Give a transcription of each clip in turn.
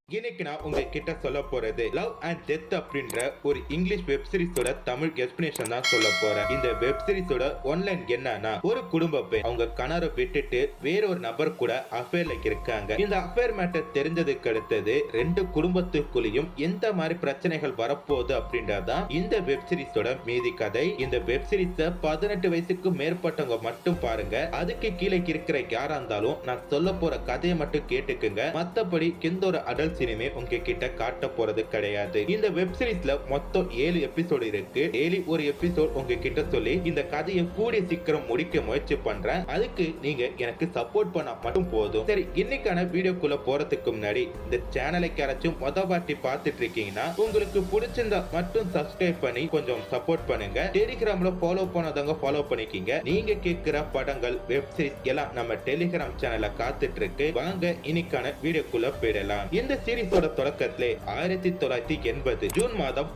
இன்னைக்கு நான் உங்ககிட்ட சொல்ல போறது லவ் அண்ட் டெத் அப்படின்ற ஒரு இங்கிலீஷ் வெப் சீரிஸோட தமிழ் எக்ஸ்பிளனேஷன் தான் சொல்ல போறேன். இந்த வெப் சீரிஸோட ஒன்லைன் என்னன்னா, ஒரு குடும்ப பெண் அவங்க கணவரை விட்டுட்டு வேற ஒரு நபர் கூட அஃபேர்ல இருக்காங்க. இந்த அஃபேர் மேட்டர் தெரிஞ்சதுக்கு அடுத்தது ரெண்டு குடும்பத்துக்குள்ளேயும் எந்த மாதிரி பிரச்சனைகள் வரப்போகுது அப்படின்றதான் இந்த வெப் சீரிஸோட மீதி கதை. இந்த வெப் சீரிஸ 18 வயசுக்கு மேற்பட்டவங்க மட்டும் பாருங்க. அதுக்கு கீழே இருக்கிற யாரா இருந்தாலும் நான் சொல்ல போற கதையை மட்டும் கேட்டுக்குங்க. மத்தபடி எந்த ஒரு அடல்ட் சினிமே உங்ககிட்ட காட்ட போறது கிடையாது. இந்த வெப் சீரிஸ்ல மொத்தம் 7 எபிசோடு இருக்கு. டெய்லி ஒரு எபிசோட் உங்ககிட்ட சொல்லி இந்த கதையை கூடிய சீக்கிரம் முடிக்க முயற்சி பண்றேன். அதுக்கு நீங்க எனக்கு சப்போர்ட் பண்ணா மட்டும் போதும். சரி, இன்னைக்கான வீடியோக்குள்ள போறதுக்கு முன்னாடி இந்த சேனலை யாராச்சும் வாட்டி பார்த்துட்டு இருக்கீங்கன்னா உங்களுக்கு பிடிச்சிருந்தா மட்டும் சப்ஸ்கிரைப் பண்ணி கொஞ்சம் சப்போர்ட் பண்ணுங்க. டெலிகிராம்ல ஃபாலோ பண்ணாதவங்க ஃபாலோ பண்ணிக்கிங்க. நீங்க கேட்கிற படங்கள் வெப் சீரிஸ் எல்லாம் நம்ம டெலிகிராம் சேனல்ல காத்துட்டு இருக்கு. வாங்க இன்னைக்கான வீடியோக்குள்ள போயிடலாம். இந்த சீரிஸோட தொடக்கத்திலே 1980 ஜூன் மாதம்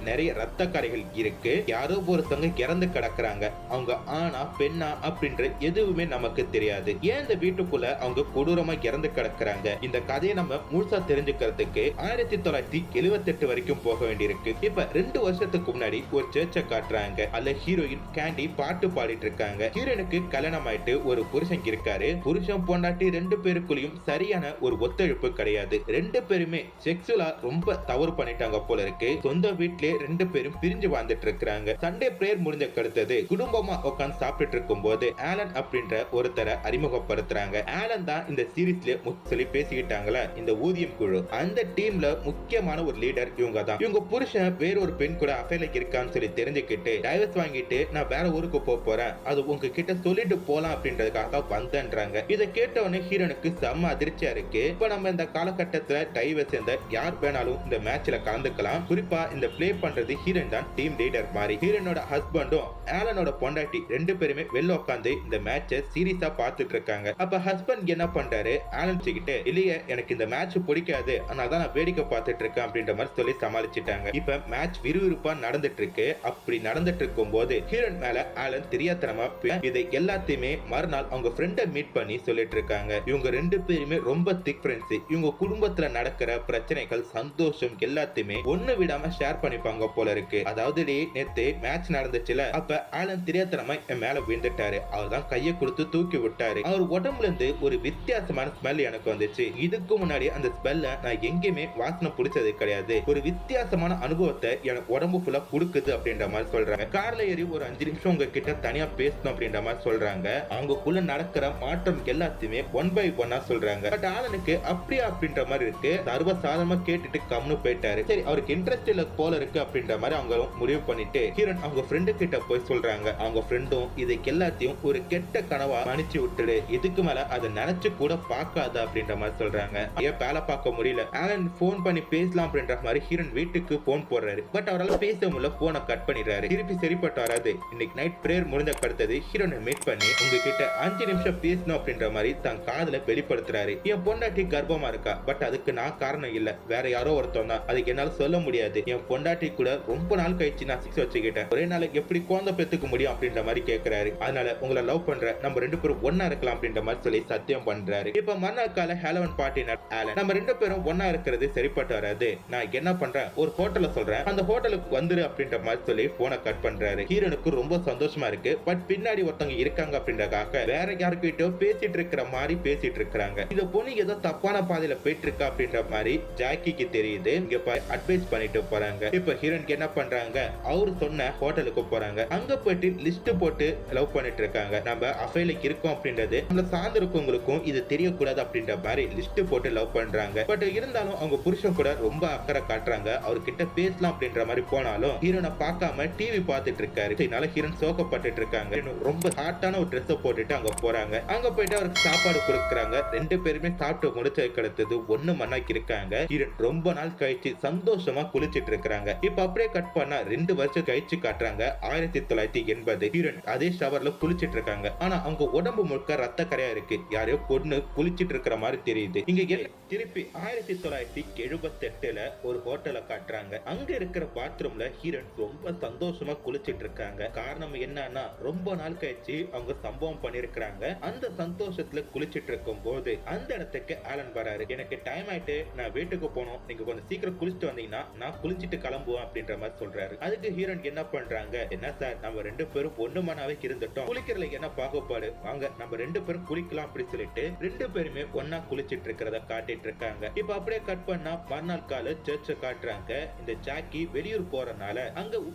நிறைய ரத்த கரைகள் இருக்கு. யாரோ ஒருத்தவங்க இறந்து கிடக்குறாங்க. அவங்க ஆனா பெண்ணா அப்படின்ற எதுவுமே நமக்கு தெரியாது. ஏன் இந்த வீட்டுக்குள்ள அவங்க கொடூரமா இறந்து கிடக்குறாங்க? இந்த கதையை நம்ம முழுசா தெரிஞ்சுக்கிறதுக்கு 1978 வரைக்கும் போக வேண்டியிருக்கு. இப்ப 2 வருஷத்துக்கு முன்னாடி ஒரு சர்ச்சை காட்டுறாங்க. அல்ல ஹீரோயின் கேண்டி பாட்டு பாடிட்டு இருக்காங்க. ஹீரோனுக்கு கல்யாணம் ஆயிட்டு ஒரு புருஷன் இருக்காரு. புருஷன் பொண்டாட்டி 2 பேருக்குள்ளயும் சரியான ஒரு ஒத்துழைப்பு கிடையாது. 2 பேருமே செக்ஸுவலா ரொம்ப தவறு பண்ணிட்டாங்க போல இருக்கு. சொந்த வீட்லயே 2 பேரும் பிரிஞ்சு வாழ்ந்துட்டு இருக்காங்க. சண்டே பிரேயர் முடிஞ்ச கடுத்தது குடும்பமா உட்கார்ந்து சாப்பிட்டு இருக்கும் போது ஆலன் அப்படின்ற ஒருத்தரை அறிமுகப்படுத்துறாங்க. ஆலன் தான் இந்த சீரிஸ்ல சொல்லி பேசிக்கிட்டாங்களா இந்த ஊதியம் குழு. அந்த டீம்ல முக்கியமான ஒரு லீடர் இவங்க தான். இவங்க புருஷன் வேற ஒரு பெண் கூட அஃபேர்ல இருக்கான்னு சொல்லி தெரிஞ்சுக்கிட்டு டைவர்ஸ் வாங்கிட்டு நான் வேற ஊருக்கு போறேன், அது உங்ககிட்ட சொல்லிட்டு போலாம் அப்படின்றதுக்காக வந்தேன்றாங்க. இதை கேட்ட உடனே ஹீரோனுக்கு செம்ம அதிர்ச்சியா இருக்கு. இப்ப நம்ம இந்த காலகட்டத்துல டைவர்ஸ் சேர்ந்த யார் வேணாலும் இந்த மேட்ச்ல கலந்துக்கலாம். குறிப்பா இந்த பிளே பண்றது ஹீரோயின் தான் டீம் லீடர் மாதிரி. ஹீரோனோட ஹஸ்பண்டும் ஆலனோட பொண்டாட்டி 2 பேருமே வெளில உட்கார்ந்து இந்த மேட்சை சீரியஸா பார்த்துட்டு இருக்காங்க. அப்ப ஹஸ்பண்ட் என்ன பண்றாரு, ஆலன் கிட்ட இல்லையே எனக்கு இந்த மேட்ச் பிடிக்காது, அதனால தான் நான் வேடிக்கை பார்த்துட்டு இருக்கேன் அப்படின்ற மாதிரி சொல்லி சமாளிச்சிட்டாங்க. இப்ப மேட்ச் விறுவிறுப்பா நடந்துட்டு இருக்கு. அப்படி நடந்துட்டு இருக்கும் போது ஹீரோயின் மேல ஆலன் தெரியாதனமா இதை எல்லாத்தையுமே மறுநாள் அவங்க ஃப்ரெண்டை மீட் பண்ணி சொல்லிட்டு இருக்காங்க. இவங்க 2 பேருமே ரொம்ப திக் ஃப்ரெண்ட்ஸ். இவங்க குடும்பத்துல நடக்கிற பிரச்சனைகள் சந்தோஷம் எல்லாத்தையுமே ஒண்ணு விடாம ஷேர் பண்ணிப்பாங்க போல இருக்கு. அதாவது நேத்து மேட்ச் நடந்துச்சுல, அப்ப ஆலன் தெரியாதனமா என் மேல விழுந்துட்டாரு. அவர் தான் கையை கொடுத்து தூக்கி விட்டாரு. அவர் உடம்புல இருந்து ஒரு வித்தியாசமான ஸ்மெல் எனக்கு வந்துச்சு. இதுக்கு முன்னாடி அந்த ஸ்மெல்ல நான் எங்கேயுமே வாசனை பிடிச்சது கிடையாது. ஒரு வித்தியாசமான அனுபவத்தை எனக்கு உடம்பு ஃபுல்லா கொடுக்குது அப்படின்ற மாதிரி சொல்றாங்க. கார்ல ஏறி ஒரு 5 நிமிஷம் உங்ககிட்ட தனியா பேசணும் அப்படின்ற மாதிரி சொல்றாங்க. அவங்களுக்குள்ள நடக்கிற மாற்றம் எல்லாத்தையுமே ஒன் பை ஒன்னா சொல்றாங்க. பட் ஆலனுக்கு அப்படியா அப்படின்ற மாதிரி இருக்கு. சர்வசாதாரணமா கேட்டுட்டு கம்னு போயிட்டாரு. சரி, அவருக்கு இன்ட்ரெஸ்ட் இல்ல போல இருக்கு அப்படின்ற மாதிரி அவங்க முடிவு பண்ணிட்டு ஹீரோன் அவங்க ஃப்ரெண்டு கிட்ட போய் சொல்றாங்க. அவங்க ஃப்ரெண்டும் இதை எல்லாத்தையும் ஒரு கெட்ட கனவா மன்னிச்சு விட்டுடு, இதுக்கு மேல அதை நினைச்சு கூட பார்க்காத அப்படின்ற மாதிரி சொல்றாங்க. ஏன் வேலை பார்க்க முடியல, ஆலன் போன் பண்ணி பேசலாம் அப்படின்ற மாதிரி ஹீரோன் வீட்டுக்கு போன் போடுறாரு. பட் அவரால் பேச முடியல, போனை கட் பண்ணிடுறாரு. திருப்பி சரிப்பட்டு வராது. இன்னைக்கு நைட் பிரேயர் முடிஞ்ச கடுத்தது ஹீரோனை மீட் பண்ணி உங்ககிட்ட 5 நிமிஷம் பேசணும் அப்படின்ற மாதிரி தன் காதல வெளிப்படுத்துறாரு. என் பொண்டாட்டி கர்ப்பமா இருக்கா, பட் அதுக்கு நான் காரணம் இல்ல, வேற யாரோ ஒருத்தன் தான். அதுக்கு என்னால சொல்ல முடியாது. என் பொண்டாட்டி கூட ரொம்ப நாள் கழிச்சு நான் செக்ஸ் வச்சுக்கிட்டேன். ஒரே நாளைக்கு எப்படி குழந்தை பெத்துக்க முடியும் அப்படின்ற மாதிரி கேட்கிறாரு. அதனால உங்களை லவ் பண்றேன், நம்ம 2 பேரும் ஒன்னா இருக்கலாம் அப்படின்ற மாதிரி சொல்லி சத்தியம் பண்றாரு. இப்ப மறுநாள் கால ஹாலோவீன் பார்ட்டி ஆலன் நம்ம 2 பேரும் ஒன்னா இருக்கிறது சரிப்பட்டு வராது. நான் என்ன பண்றேன், ஒரு ஹோட்டல்ல சொல்றேன், அந்த ஹோட்டலுக்கு வந்துரு அப்படின்ற மாதிரி சொல்லி போனை கட் பண்றாரு. ஹீரோனுக்கு ரொம்ப சந்தோஷமா இருக்கு. பட் பின்னாடி ஒருத்தவங்க இருக்காங்க அப்படின்றதுக்காக வேற யாருக்கிட்டோ பேசிட்டு இருக்கிற மாதிரி பேசிட்டு இருக்காங்க. இந்த பொண்ணு ஏதோ தப்பான பாதையில போயிட்டு இருக்கா அப்படின்ற மாதிரி ஜாக்கிக்கு தெரியுது. இங்க போய் அட்வைஸ் பண்ணிட்டு போறாங்க. இப்ப ஹீரோயின் என்ன பண்றாங்க, அவரு சொன்ன ஹோட்டலுக்கு போறாங்க. அங்க போயிட்டு லிஸ்ட் போட்டு லவ் பண்ணிட்டு இருக்காங்க. நம்ம அஃபேர்ல இருக்கோம் அப்படின்றது நம்மள சார்ந்து இருக்கவங்களுக்கும் இது தெரியக்கூடாது அப்படின்ற மாதிரி லிஸ்ட் போட்டு லவ் பண்றாங்க. பட் இருந்தாலும் அவங்க புருஷன் கூட ரொம்ப அக்கறை காட்டுறாங்க. அவர்கிட்ட பேசலாம் அப்படின்ற மாதிரி போனாலும் ஹீரோனை பார்க்காம டிவி பார்த்துட்டு இருக்காரு. இதனால ஹீரோன் சோகப்பட்டு இருக்காங்க. ரொம்ப ஹாட்டான ஒரு ட்ரெஸ் போட்டுட்டு அங்க போறாங்க. அங்க போயிட்டு அவருக்கு சாப்பாடு கொடுக்குறாங்க. 2 பேருமே சாப்பிட்டு முடிச்ச கிடைத்தது 1 மணிக்கு இருக்காங்க. ஹீரோன் ரொம்ப நாள் கழிச்சு சந்தோஷமா குளிச்சிட்டு இருக்காங்க. இப்ப அப்படியே கட் பண்ணா 2 வருஷம் கழிச்சு காட்டுறாங்க 1980. ஹீரோன் அதே ஷவர்ல குளிச்சிட்டு இருக்காங்க. ஆனா அவங்க உடம்பு முழுக்க ரத்த கரையா இருக்கு. யாரையோ பொண்ணு குளிச்சிட்டு இருக்கிற மாதிரி தெரியுது. இங்க திருப்பி 1978ல ஒரு ஹோட்டலை காட்டுறாங்க. அங்க இருக்கிற பாத்ரூம்ல ஹீரோன் ரொம்ப சந்தோஷமா குளிச்சிட்டு இருக்காங்க. காரணம் என்னன்னா ரொம்ப நாள் கழிச்சு அவங்க சம்பவம் பண்ணிருக்காங்க. அந்த சந்தோஷத்துல குளிச்சிட்டு இருக்கும் போது அந்த இடத்துக்கு ஆலன் வராரு. எனக்கு டைம் ஆயிட்டு நான் வீட்டுக்கு போனோம், நீங்க கொஞ்சம் சீக்கிரம் குளிச்சுட்டு வந்தீங்கன்னா நான் குளிச்சிட்டு கிளம்புவேன் அப்படின்ற மாதிரி சொல்றாரு. அதுக்கு ஹீரோயின் என்ன பண்றாங்க, என்ன சார் நம்ம 2 பேரும் ஒண்ணு மனாவே இருந்துட்டோம், குளிக்கிறதுல என்ன பாகுபாடு, வாங்க நம்ம 2 பேரும் குளிக்கலாம் அப்படின்னு சொல்லிட்டு 2 பேருமே ஒன்னா குளிச்சிட்டு இருக்கிறத காட்டிட்டு இருக்காங்க. இப்ப அப்படியே கட் பண்ணா மறுநாள் கால சர்ச்சை காட்டுறாங்க. இந்த ஜாக்கி வெளியூர் போறனால அங்க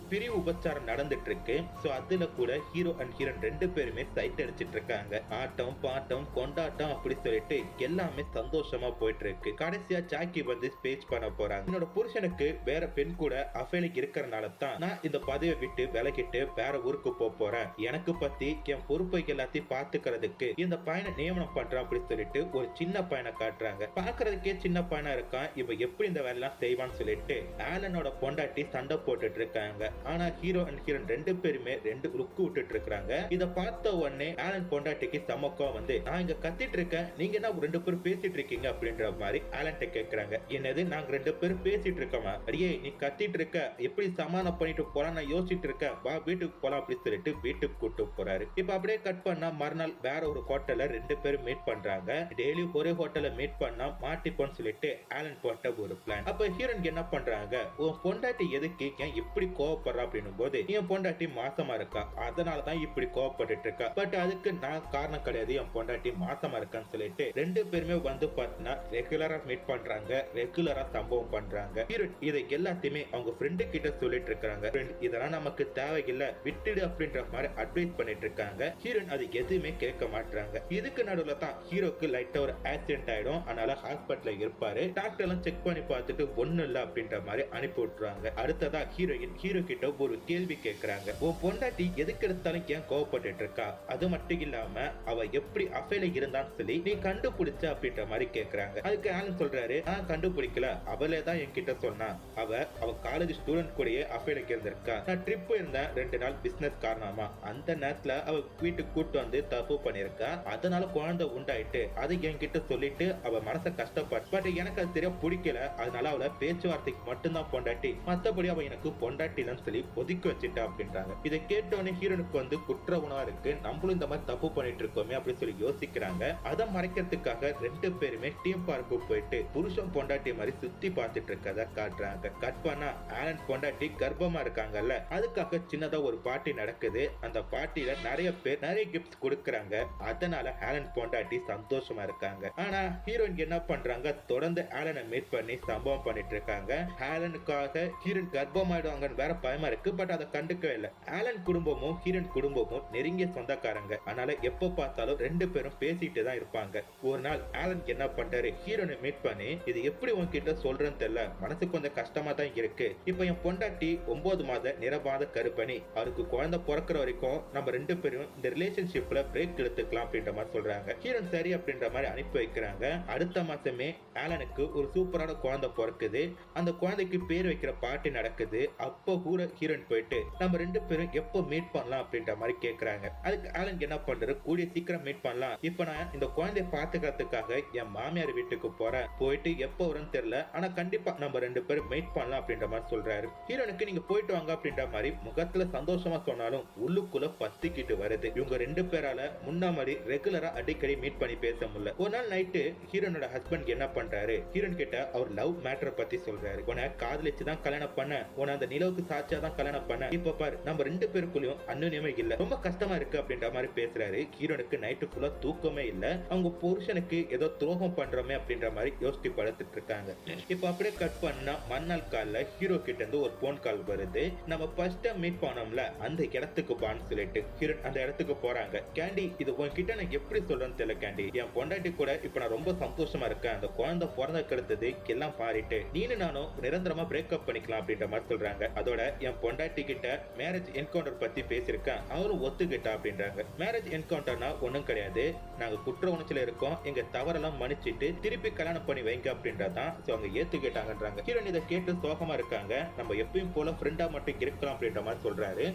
பிரிவு உபச்சாரம் நடந்துட்டு இருக்கு. சோ அதுல கூட ஹீரோ அண்ட் ஹீரோயின் 2 பேருமே சைட் அடிச்சிட்டு இருக்காங்க. ஆட்டம் பாட்டம் கொண்டாட்டம் அப்படி சொல்லிட்டு எல்லாமே சந்தோஷமா போயிட்டு இருக்கு. கடைசியா ஜாக்கி வந்து ஸ்பீச் பண்ண போறாங்க. என்னோட புருஷனுக்கு வேற பெண் கூட அஃபேர் இருக்கிறனால தான் நான் இந்த பதவியை விட்டு விலகிட்டு வேற ஊருக்கு போறேன். எனக்கு பத்தி என் பொறுப்பை எல்லாத்தையும் பாத்துக்கிறதுக்கு இந்த பையனை நியமனம் பண்றேன் அப்படி சொல்லிட்டு ஒரு சின்ன பையனை காட்டுறாங்க. பாக்குறதுக்கே சின்ன பையனா இருக்கான், இவ எப்படி இந்த வேலையெல்லாம் செய்வான்னு சொல்லிட்டு ஆலனோட பொண்டாட்டி சண்டை போட்டுட்டு இருக்காங்க. ஆனா ஹீரோ அண்ட் ஹீரோயின் 2 பேருமே 2 லுக்கு விட்டுட்டு இருக்காங்க. இத பார்த்த உடனே ஆலன் பொண்டாட்டிக்கு சமக்கம் வந்து, நான் இங்க கத்திட்டு இருக்கேன், நீங்க என்ன 2 பேரும் பேசிட்டு இருக்கீங்க அப்படின்ற மாதிரி ஆலன்ட்ட கேக்குறாங்க. என்னது நாங்க 2 பேரும் பேசிட்டு இருக்கோமா, அடியே நீ கத்திட்டு இருக்க, எப்படி சமாதானம் பண்ணிட்டு போலாம் நான் யோசிச்சுட்டு இருக்கேன், வா வீட்டுக்கு போலாம் அப்படின்னு சொல்லிட்டு வீட்டுக்கு கூட்டு போறாரு. இப்ப அப்படியே கட் பண்ணா மறுநாள் வேற ஒரு ஹோட்டல்ல 2 பேரும் மீட் பண்றாங்க. டெய்லி ஒரே ஹோட்டல்ல மீட் பண்ணா மாட்டிப்போன்னு சொல்லிட்டு ஆலன் போட்ட ஒரு பிளான். அப்ப ஹீரோயின் என்ன பண்றாங்க, உன் பொண்டாட்டி எதுக்கு ஏன் இப்படி கோவப்படுறா அப்படின்னும் போது, என் பொண்டாட்டி மாசமா இருக்கா அதனாலதான் இப்படி கோவப்பட்டு இருக்கா, பட் அதுக்கு நான் காரணம் கிடையாது, என் பொண்டாட்டி மாசமா இருக்கான்னு சொல்லிட்டு 2 பேருமே வந்து பார்த்தீங்கன்னா ரெகுலரா மீட் பண்றாங்க, ரெகுலரா சம்பவம் பண்றாங்க. ஹீரோயின் இதை எல்லாத்தையுமே அவங்க ஃப்ரெண்டு கிட்ட சொல்லிட்டு இருக்காங்க. இதெல்லாம் நமக்கு தேவையில்லை விட்டுடு அப்படின்ற மாதிரி அட்வைஸ் பண்ணிட்டு இருக்காங்க. ஹீரோயின் அது எதுவுமே கேட்க மாட்டாங்க. இதுக்கு நடுவுல தான் ஹீரோக்கு லைட்டா ஒரு ஆக்சிடென்ட் ஆயிடும். அதனால ஹாஸ்பிட்டல்ல இருப்பாரு. டாக்டர் எல்லாம் செக் பண்ணி பார்த்துட்டு ஒண்ணும் இல்ல அப்படின்ற மாதிரி அனுப்பி விட்டுறாங்க. அடுத்ததா ஹீரோயின் ஹீரோ கிட்ட ஒரு கேள்வி கேட்கறாங்க. உன் பொண்டாட்டி எதுக்கு எடுத்தாலும் ஏன் கோவப்பட்டு இருக்கா, அது மட்டும் இல்லாம அவ எப்படி அஃபேர்ல இருந்தான்னு சொல்லி நீ கண்டுபிடிச்ச அப்படின்ற மாதிரி கேட்கறாங்க. அதுக்கு ஆலன் சொல்றாரு, நான் கண்டுபிடிக்கல, அவளே தான் என்கிட்ட சொன்னா, அவ காலேஜ் ஸ்டூடெண்ட் கூடயே அஃபேருக்கு இருந்திருக்கா, நான் ட்ரிப் இருந்தேன் 2 நாள் பிசினஸ் காரணமா, அந்த நேரத்துல அவ வீட்டுக்கு கூட்டு வந்து தப்பு பண்ணிருக்கா, அதனால குழந்தை உண்டாயிட்டு அதை என்கிட்ட சொல்லிட்டு அவ மனசை கஷ்டப்பட்டு, பட் எனக்கு அது தெரிய பிடிக்கல, அதனால அவளை பேச்சுவார்த்தைக்கு மட்டும்தான் பொண்டாட்டி, மத்தபடி அவ எனக்கு பொண்டாட்டிலன்னு சொல்லி ஒதுக்கி வச்சுட்டா அப்படின்றாங்க. இதை கேட்டோன்னே ஹீரோனுக்கு வந்து குற்ற உணவா இருக்கு, நம்மளும் இந்த மாதிரி தப்பு பண்ணிட்டு இருக்கோமே அப்படின்னு சொல்லி யோசிக்கிறாங்க. அதை மறைக்கிறதுக்காக 2 பேருமே டீம் பார்க்கு போயிட்டு புருஷன் பொண்டாட்டி மாதிரி சுத்தி பார்த்துட்டு இருக்கத காட்டுறாங்க. கட் பண்ணா ஆலன் பொண்டாட்டி கர்ப்பமா இருக்காங்கல்ல, அதுக்காக சின்னதா ஒரு பார்ட்டி நடக்குது. அந்த பார்ட்டில நிறைய பேர் நிறைய கிஃப்ட்ஸ் கொடுக்கறாங்க. அதனால ஆலன் பொண்டாட்டி சந்தோஷமா இருக்காங்க. ஆனா ஹீரோயின் என்ன பண்றாங்க, தொடர்ந்து ஆலனை மீட் பண்ணி சம்பவம் பண்ணிட்டு இருக்காங்க. ஆலனுக்காக ஹீரோயின் கர்ப்பமாயிடுவாங்கன்னு வேற பயமா இருக்கு, பட் அதை கண்டுக்கவே இல்லை. ஆலன் குடும்பமும் ஹீரோயின் குடும்பமும் நெருங்கிய சொந்தக்காரங்க, அதனால எப்ப பார்த்தாலும் 2 பேரும் பேசிட்டு தான் இருப்பாங்க. ஒரு நாள் ஆலன் என்ன பண்றாரு, ஹீரோனை மீட் பண்ணி, இது எப்படி உன்கிட்ட சொல்றேன்னு தெரியல, மனசு கொஞ்சம் கஷ்டமா தான் இருக்கு, இப்ப என் பொண்டாட்டி 9 மாத நிரபாத கருப்பணி, அவருக்கு குழந்தை பிறக்கிற வரைக்கும் நம்ம 2 பேரும் இந்த ரிலேஷன்ஷிப்ல பிரேக் எடுத்துக்கலாம் அப்படின்ற மாதிரி சொல்றாங்க. ஹீரோன் சரி அப்படின்ற மாதிரி அனுப்பி வைக்கிறாங்க. அடுத்த மாசமே ஆலனுக்கு ஒரு சூப்பரான குழந்தை பிறக்குது. அந்த குழந்தைக்கு பேர் வைக்கிற பார்ட்டி நடக்குது. அப்போ கூட ஹீரோயின் போயிட்டு நம்ம 2 பேரும் எப்போ மீட் பண்ணலாம் அப்படின்ற மாதிரி கேக்குறாங்க. அதுக்கு ஆலன் என்ன பண்றாரு, கூடிய சீக்கிரம் மீட் பண்ணலாம், இப்ப நான் இந்த குழந்தைய பாத்துக்கிறதுக்காக என் மாமியார் வீட்டுக்கு போறேன், போயிட்டு எப்போ வரும்னு தெரியல, ஆனா கண்டிப்பா நம்ம 2 பேரும் மீட் பண்ணலாம் அப்படின்ற மாதிரி சொல்றாரு. ஹீரோனுக்கு நீங்க போயிட்டு வாங்க அப்படின்ற மாதிரி முகத்துல சந்தோஷமா சொன்னாலும் உள்ளுக்குள்ள பத்திக்கிட்டு வருது. இவங்க 2 பேரால முன்ன மாதிரி ரெகுலரா அடிக்கடி மீட் பண்ணி பேச முடியல. ஒரு நாள் நைட்டு ஹீரோனோட ஹஸ்பண்ட் என்ன பண்றாரு, ஹீரோன் கிட்ட அவர் லவ் மேட்டரை பத்தி சொல்றாரு. உன்னை காதலிச்சு தான் கல்யாணம் பண்ண, உன்னை அந்த நிலவுக்கு சாட்சியா தான் கல்யாணம் பண்ண, இப்ப பாரு நம்ம 2 பேருக்குள்ளயும் அந்நியமே இல்ல, ரொம்ப கஷ்டமா இருக்கு அப்படின்ற மாதிரி பேசுறாரு. ஹீரோனுக்கு நைட்டு ஃபுல்லா தூக்கமே இல்ல, அவங்க புருஷனுக்கு ஏதோ துரோகம் பண்றோமே அப்படின்ற மாதிரி யோசிச்சு படுத்துட்டு இருக்காங்க. இப்ப அப்படியே கட் பண்ணா மறுநாள் காலைல ஹீரோ கிட்ட இருந்து ஒரு போன் கால் வருது. நம்ம ஃபர்ஸ்ட் மீட் பண்ணோம்ல அந்த இடத்துக்கு பான்னு சொல்லிட்டு ஹீரோன் அந்த இடத்துக்கு போறாங்க. கேண்டி இது உன்கிட்ட நான் எப்படி சொல்றேன்னு தெரியல கேண்டி, என் பொண்டாட்டி கூட இப்ப நான் ரொம்ப சந்தோஷமா இருக்கேன், அந்த குழந்தை பிறந்த கெடுத்தது எல்லாம் பாரிட்டு நீனு நானும் நிரந்தரமா பிரேக்கப் பண்ணிக்கலாம் அப்படின்ற மாதிரி சொல்றாங்க. அதோட என் பொண்டாட்டி கிட்ட மேரேஜ் என்கவுண்டர் பத்தி பேசியிருக்கேன், அவரும் ஒத்துக்கிட்டா அப்படின்றாங்க. மேரேஜ் என்கவுண்டர்னா ஒண்ணும் கிடையாது, நாங்க குற்ற உணர்ச்சியில இருக்கோம், எங்க தவறெல்லாம் மன்னிச்சிட்டு திருப்பி கல்யாணம் பண்ணி வைங்க அப்படின்றதான் அவங்க ஏத்துக்கிட்டாங்கன்றாங்க. ஹீரோன் இதை கேட்டு சோகமா இருக்காங்க. நம்ம எப்பயும் போல ஃப்ரெண்டா மட்டும் இருக்கலாம் அப்படின்ற மாதிரி சொல்றாரு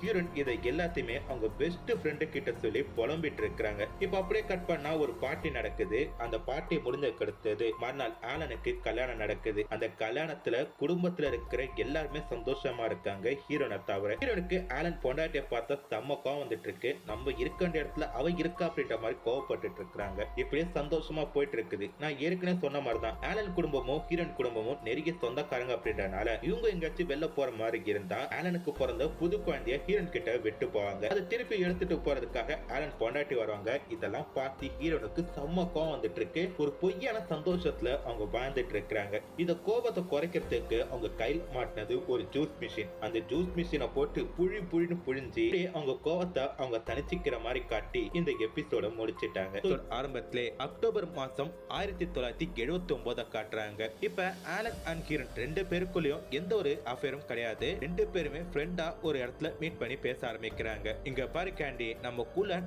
ஹீரோன் இதை எல்லாத்தையுமே அவங்க பெஸ்ட் ஃப்ரெண்டு கிட்ட சொல்லி புலம்பிட்டு இருக்காங்க. இப்ப அப்படியே கட் பண்ணா ஒரு பார்ட்டி நடக்குது. அந்த பார்ட்டி முடிஞ்சதுக்கு அடுத்தது மறுநாள் ஆலனுக்கு கல்யாணம் நடக்குது. அந்த கல்யாணத்துல குடும்பத்துல இருக்கிற எல்லாருமே சந்தோஷமா இருக்காங்க ஹீரோனை தவிர. ஹீரோனுக்கு ஆலன் பொண்டாட்டிய பார்த்தா செம்ம கோவம் வந்துட்டு இருக்கு, நம்ம இருக்க இடத்துல அவ இருக்கா அப்படின்ற மாதிரி கோவப்பட்டு இருக்காங்க. இப்படியே சந்தோஷமா போயிட்டு இருக்குது. நான் நான் ஏற்கனவே சொன்ன மாதிரி தான் ஆலன் குடும்பமும் ஹீரோயின் குடும்பமும் நெருங்கிய சொந்தக்காரங்க அப்படின்றனால இவங்க எங்கேயாச்சும் வெளில போற மாதிரி இருந்தா ஆலனுக்கு பிறந்த புது குழந்தைய ஹீரோயின் கிட்ட விட்டு போவாங்க. அதை திருப்பி எடுத்துட்டு போறதுக்காக ஆலன் பொண்டாட்டி வருவாங்க. இதெல்லாம் பார்த்து ஹீரோனுக்கு செம்ம கோவம் வந்துட்டு இருக்கு. ஒரு பொய்யான சந்தோஷத்துல அவங்க வாழ்ந்துட்டு இருக்காங்க. இத கோபத்தை குறைக்கிறதுக்கு அவங்க கையில் மாட்டினது ஒரு ஜூஸ் மிஷின். அந்த ஜூஸ் மிஷினை போட்டு புழின்னு புழிஞ்சு அவங்க கோவத்தை அவங்க தனிச்சிக்கிற மாதிரி காட்டி இந்த எபிசோட முடிச்சிட்டாங்க. ஆரம்பத்திலே அக்டோபர் மாசம் 1979 காட்டுறாங்க. இப்ப ஆலன் அண்ட் ஹீரோயின் ரெண்டு பேருக்குள்ளயும் எந்த ஒரு அஃபேரும் கிடையாது. ரெண்டு பேருமே ஃப்ரெண்டா ஒரு இடத்துல மீட் பண்ணி பேச ஆரம்பிக்கிறாங்க. இங்க பாரு கேண்டி, நம்ம கூட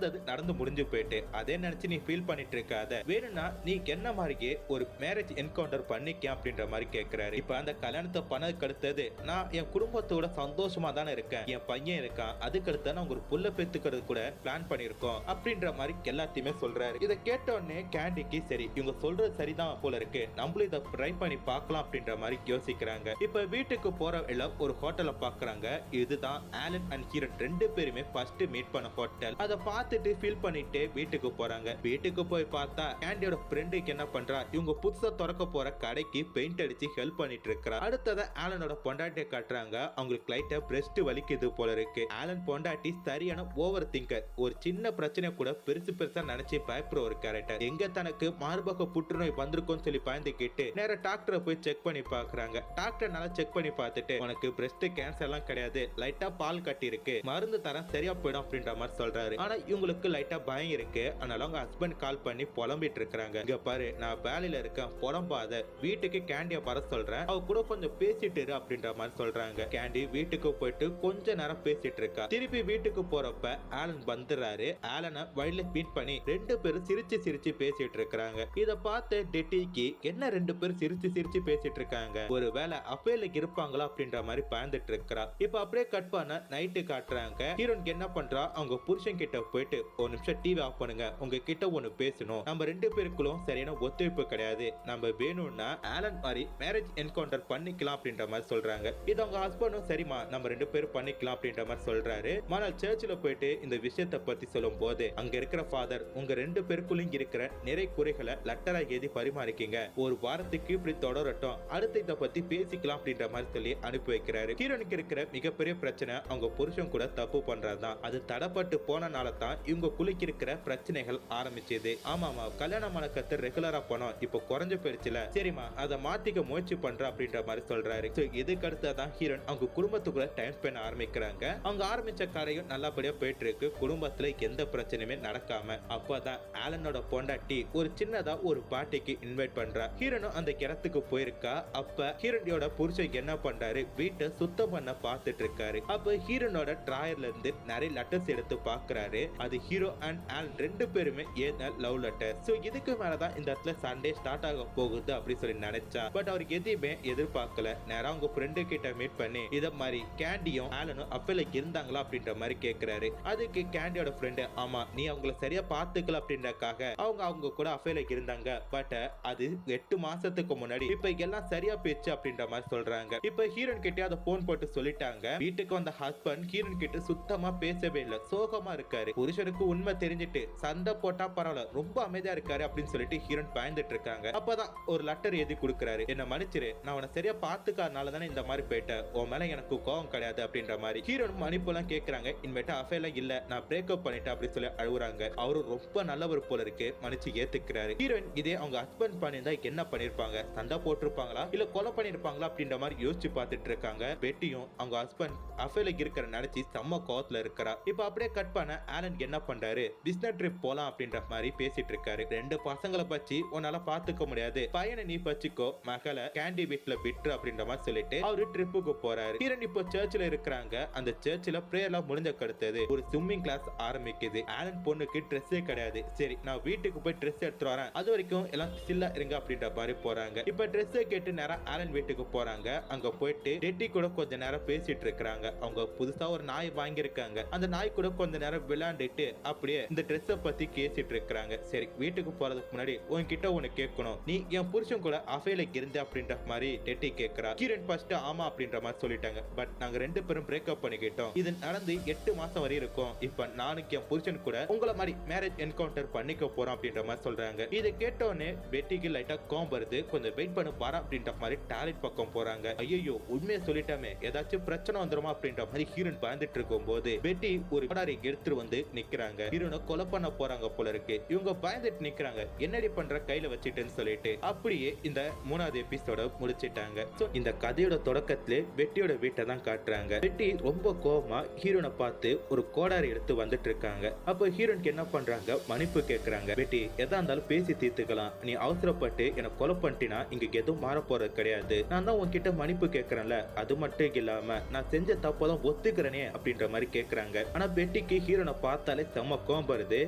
நடந்து முடிஞ்சு போயிட்டு அதே நினைச்சு நீ ஃபீல் பண்ணிட்டு இருக்காத. வேணும்னா நீ என்ன மாதிரியே ஒரு மேரேஜ் என்கவுண்டர் பண்ணிக்க அப்படின்ற மாதிரி கேட்கிறாரு. இப்ப அந்த கல்யாணத்தை பண்ணதுக்கு அடுத்தது நான் என் குடும்பத்தோட சந்தோஷமா தானே இருக்கேன். என் பையன் இருக்கான். அதுக்கு அடுத்து நான் ஒரு புள்ள பெத்துக்கிறது கூட பிளான் பண்ணிருக்கோம் அப்படின்ற மாதிரி எல்லாத்தையுமே சொல்றாரு. இதை கேட்ட உடனே கேண்டிக்கு சரி இவங்க சொல்றது சரிதான் போல இருக்கு, நம்மளும் இதை ட்ரை பண்ணி பார்க்கலாம் அப்படின்ற மாதிரி யோசிக்கிறாங்க. இப்ப வீட்டுக்கு போற எல்லாம் ஒரு ஹோட்டலை பாக்குறாங்க. இதுதான் ஆலன் அண்ட் ஹீரோயின் ரெண்டு பேருமே ஃபர்ஸ்ட் மீட் பண்ண ஹோட்டல். அதை பார்த்துட்டு ஃபீல் பண்ணிட்டு வீட்டுக்கு போறாங்க. வீட்டுக்கு போய் பார்த்தா கேண்டியோட ஃப்ரெண்டுக்கு என்ன பண்றா, இவங்க புதுசா திறக்க போற கடைக்கு பெயிண்ட் அடிச்சு ஹெல்ப் பண்ணிட்டு இருக்கா. அடுத்தத ஆலனோட பொண்டாட்டியை காட்டுறாங்க. அவங்களுக்கு லைட்டா பிரஸ்ட் வலிக்குது போல இருக்கு. ஆலன் பொண்டாட்டி சரியான ஓவர் திங்கர். ஒரு சின்ன பிரச்சனை கூட பெருசா நினைச்சு பயப்படுற ஒரு கேரக்டர். எங்க தனக்கு மார்பக புற்றுநோய் வந்திருக்கும் சொல்லி பயந்துக்கிட்டு நேர டாக்டரை போய் செக் பண்ணி பாக்குறாங்க. டாக்டர் நல்லா செக் பண்ணி பார்த்துட்டு உனக்கு பிரஸ்ட் கேன்சர் எல்லாம் கிடையாது, லைட்டா பால் கட்டி இருக்கு, மருந்து தரம் சரியா போயிடும் அப்படின்ற மாதிரி சொல்றாரு. ஆனா இவங்களுக்கு லைட்டா பயம் இருக்கு. அதனால அவங்க ஹஸ்பண்ட் கால் பண்ணி புலம்பிட்டு இருக்காங்க. இங்க பாரு, நான் வேலையில இருக்கேன், புலம்பாத, வீட்டுக்கு கேண்டிய வர சொல்றேன், அவ கூட கொஞ்சம் பேசிட்டு இரு அப்படின்ற மாதிரி சொல்றாங்க. கேண்டி வீட்டுக்கு போயிட்டு கொஞ்ச நேரம் பேசிட்டு இருக்கா. திருப்பி வீட்டுக்கு போறப்ப ஆலன் வந்துடுறாரு. ஆலனை வழியில மீட் பண்ணி ரெண்டு பேரும் சிரிச்சு பேசிட்டு இருக்காங்க. இத பார்த்து டெட்டிக்கு என்ன ரெண்டு பேரும் சிரிச்சு பேசிட்டு இருக்காங்க, ஒருவேளை அஃபேர்ல இருப்பாங்களா அப்படின்ற மாதிரி பயந்துட்டு இருக்கா. இப்ப அப்படியே கட் பண்ண நைட்டு காட்டுறாங்க. ஹீரோயின் என்ன பண்றா, அவங்க புருஷன் கிட்ட போயிட்டு ஒரு நிமிஷம் டிவி ஆஃப் பண்ணுங்க, உங்க கிட்ட ஒண்ணு பேசணும், நம்ம ரெண்டு பேருக்குள்ளும் சரியான ஒத்துழைப்பு கிடையாது, நம்ம வேணும்னா ஆலன் மாதிரி மேரேஜ் என்கவுண்டர் பண்ணிக்கலாம் அப்படின்ற மாதிரி சொல்றாங்க. இது அவங்க ஹஸ்பண்டும் சரிமா நம்ம ரெண்டு பேரும் பண்ணிக்கலாம் அப்படின்ற மாதிரி சொல்றாரு. ஆனால் சர்ச்சில் போயிட்டு இந்த விஷயத்தை பத்தி சொல்லும் போது அங்க இருக்கிற ஃபாதர் உங்க ரெண்டு பேருக்குள்ளும் இருக்கிற நிறை குறைகளை லெட்டரா எழுதி பரிமாறிக்கீங்க, ஒரு வாரத்துக்கு இப்படி தொடரட்டும், அடுத்து இதை பத்தி பேசிக்கலாம் அப்படின்ற மாதிரி சொல்லி அனுப்பி வைக்கிறாரு. ஹீரோனுக்கு இருக்கிற மிகப்பெரிய பிரச்சனை அவங்க புருஷன் கூட தப்பு பண்றதுதான். அது தடப்பட்டு போனனால தான் இவங்க குளிக்க இருக்கிற பிரச்சனைகள் ஆரம்பிச்சது. ஆமாமா, கல்யாணமான கத்து ரெகுலரா போனோம், இப்போ குறைஞ்சு போயிடுச்சுல, சரிமா அதை மாத்திக்க முயற்சி பண்ற அப்படின்ற மாதிரி சொல்றாரு. இதுக்கு அடுத்ததான் ஹீரோன் அவங்க குடும்பத்துக்குள்ள டைம் ஸ்பெண்ட் ஆரம்பிக்கிறாங்க. அவங்க ஆரம்பிச்ச கடையும் நல்லபடியா போயிட்டு இருக்கு. குடும்பத்துல எந்த பிரச்சனையுமே நடக்காம. அப்பதான் ஆலனோட பொண்டாட்டி ஒரு சின்னதா ஒரு பார்ட்டிக்கு இன்வைட் பண்றா. ஹீரோனும் அந்த இடத்துக்கு போயிருக்கா. அப்ப ஹீரோனியோட புருஷன் என்ன பண்றாரு, வீட்டை சுத்தம் பண்ண பார்த்துட்டு இருக்காரு. அப்ப ஹீரோனோட டிராயர்ல இருந்து நிறைய லெட்டர்ஸ் எடுத்து பாக்குறாரு. அது ஹீரோ அண்ட் ஆலன் ரெண்டு பேருமே ஏன லவ் லெட்டர். சோ இதுக்கு மேலதான் இந்த இடத்துல சண்டே ஸ்டார்ட் ஆக போகுது அப்படி சொல்லி நினைச்சா. பட் அவருக்கு எதையுமே எதிர்பார்க்கல. நேரம் அவங்க ஃப்ரெண்டு கிட்ட மீட் பண்ணி இத மாதிரி கேண்டியும் ஆலனும் அப்பல இருந்தாங்களா அப்படின்ற மாதிரி கேக்குறாரு. அதுக்கு கேண்டியோட ஃப்ரெண்டு, ஆமா நீ அவங்கள சரியா பாத்துக்கல அப்படின்றக்காக அவங்க கூட அஃபேர்ல இருந்தாங்க, பட் அது 8 மாசத்துக்கு முன்னாடி, இப்ப எல்லாம் சரியா போச்சு அப்படின்ற மாதிரி சொல்றாங்க. இப்ப ஹீரோயின் கிட்ட அதை போன் போட்டு சொல்லிட்டாங்க. வீட்டுக்கு வந்த ஹஸ்பண்ட் ஹீரோயின் கிட்ட சுத்தமா பேசவே இல்லை, சோகமா இருக்காரு. புருஷனுக்கு உண்மை தெரிஞ்சிட்டு சண்டை போட்டா பரவாயில்ல, ரொம்ப அமைதியா இருக்காரு அப்படின்னு சொல்லிட்டு ஹீரோயின் பயந்துட்டு இருக்காங்க. அப்பதான் ஒரு லெட்டர் எழுதி கொடுக்குறாரு. என்ன மன்னிச்சிரு, நான் உன சரியா பாத்துக்காதனால தானே இந்த மாதிரி போயிட்டேன், உன் மேல எனக்கு கோவம் கிடையாது அப்படின்ற மாதிரி. ஹீரோயின் மன்னிப்புலாம் கேக்குறாங்க. இனிமேட்டு அஃபேர்ல இல்ல, நான் பிரேக்அப் பண்ணிட்டேன் அப்படி சொல்லி அழுகுறாங்க. அவரு ரொம்ப நல்லவர் போல இருக்கு, மன்னிச்சு ஏத்துக்கிறாரு. ஹீரோயின் இதே அவங்க ஹஸ்பண்ட் பண்ணிருந்தா என்ன பண்ணிருப்பாங்க, சண்டை போட்டிருப்பாங்களா இல்ல கொலை பண்ணிருப்பாங்களா அப்படின்ற மாதிரி யோசிச்சு பார்த்துட்டு இருக்காங்க. பெட்டியும் அவங்க ஹஸ்பண்ட் அஃபேர்ல இருக்கிற நினைச்சு செம்ம கோவத்துல இருக்கிறா. இப்ப அப்படியே கட் பண்ண ஆலன் என்ன பண்றாரு, பிசினஸ் ட்ரிப் போலாம் அப்படின்ற மாதிரி பேசிட்டு இருக்காரு. ரெண்டு பசங்களை பத்தி உன்னால பாத்துக்க முடியாது, பையனை நீ பச்சிக்கோ, மகளை கேண்டி வீட்ல விட்டு அப்படின்ற மாதிரி சொல்லிட்டு அவரு ட்ரிப்புக்கு போறாரு. ஹீரோயின் இப்போ சர்ச்சில் இருக்கிறாங்க. அந்த சர்ச்சில் பிரேயர்லாம் முடிஞ்ச கடுத்தது ஒரு ஸ்விம்மிங் கிளாஸ் ஆரம்பிக்குது. ஆலன் பொண்ணுக்கு ட்ரெஸ்ஸே கிடையாது. சரி நான் வீட்டுக்கு போய் ட்ரெஸ் எடுத்து வரேன், அது வரைக்கும் எல்லாம் சில்லா இருங்க அப்படின்ற மாதிரி போறாங்க. இப்ப ட்ரெஸ் கேட்டு நேரம் ஆலன் வீட்டுக்கு போறாங்க. அங்க போயிட்டு டெட்டி கூட கொஞ்ச நேரம் பேசிட்டு இருக்காங்க. அவங்க புதுசா ஒரு நாய் வாங்கியிருக்காங்க. அந்த நாய் கூட கொஞ்ச நேரம் விளையாண்டுட்டு அப்படியே இந்த ட்ரெஸ் பத்தி பேசிட்டு இருக்காங்க. சரி வீட்டுக்கு போறதுக்கு முன்னாடி உன்கிட்ட ஒண்ணு கேட்கணும், நீ என் புருஷன் கூட அஃபேர்ல இருந்த அப்படின்ற மாதிரி டெட்டி கேட்கிறா. ஹீரோயின் ஃபர்ஸ்ட் ஆமா அப்படின்ற மாதிரி சொல்லிட்டாங்க. பட் நாங்க ரெண்டு பேரும் பிரேக்அப் பண்ணிக்கிட்டோம், இது நடந்து 8 மாசம் வரை இருக்கும். இப்ப நானுக்கு என் புருஷன் கூட உங்களை மாதிரி மேரேஜ் என்கவுண்டர் பண்ணிக்க போறோம் அப்படின்ற மாதிரி சொல்றாங்க. இதை கேட்டோன்னே பெட்டிக்கு லைட்டா கோவம் வருது. கொஞ்சம் வெயிட் பண்ணு பாரு அப்படின்ற மாதிரி டாய்லெட் பக்கம் போறாங்க. ஐயோ உண்மையை சொல்லிட்டாமே ஏதாச்சும் பிரச்சனை வந்துருமா அப்படின்ற மாதிரி ஹீரோயின் பயந்துட்டு இருக்கும் போது பெட்டி ஒரு கோடாரி எடுத்துட்டு வந்து நிக்கிறாங்க. ஹீரோனை கொலை பண்ண போறாங்க போல இருக்கு. இவங்க பயந்துட்டு நிக்கிறாங்க. என்னடி பண்ற கையில வச்சிட்டேன்னு சொல்லிட்டு அப்படியே இந்த 3வது எபிசோட முடிச்சிட்டாங்க. இந்த கதையோட தொடக்கத்துல பெட்டியோட வீட்டை தான் காட்டுறாங்க. பெட்டி ரொம்ப கோவமா ஹீரோனை பார்த்து ஒரு கோடாரி எடுத்து வந்துட்டு இருக்காங்க. அப்போ ஹீரோனுக்கு என்ன பண்றாங்க, மன்னிப்பு கேட்கறாங்க. பெட்டி எதா இருந்தாலும் பேசி தீர்த்துக்கலாம். நீ அவசரப்பட்டு என்ன கொலை பண்ணிட்டினா இங்க எதுவும் மாற போறது கிடையாது. நான் தான் உன்கிட்ட மன்னிப்பு கேட்கறேன்ல, அது மட்டும் இல்லாம நான் செஞ்ச தப்பதான் ஒத்துக்கிறேனே அப்படின்ற மாதிரி கேட்கறாங்க. ஆனா பெட்டிக்கு ஹீரோனை பார்த்தாலே செம்ம கோபம் வருது.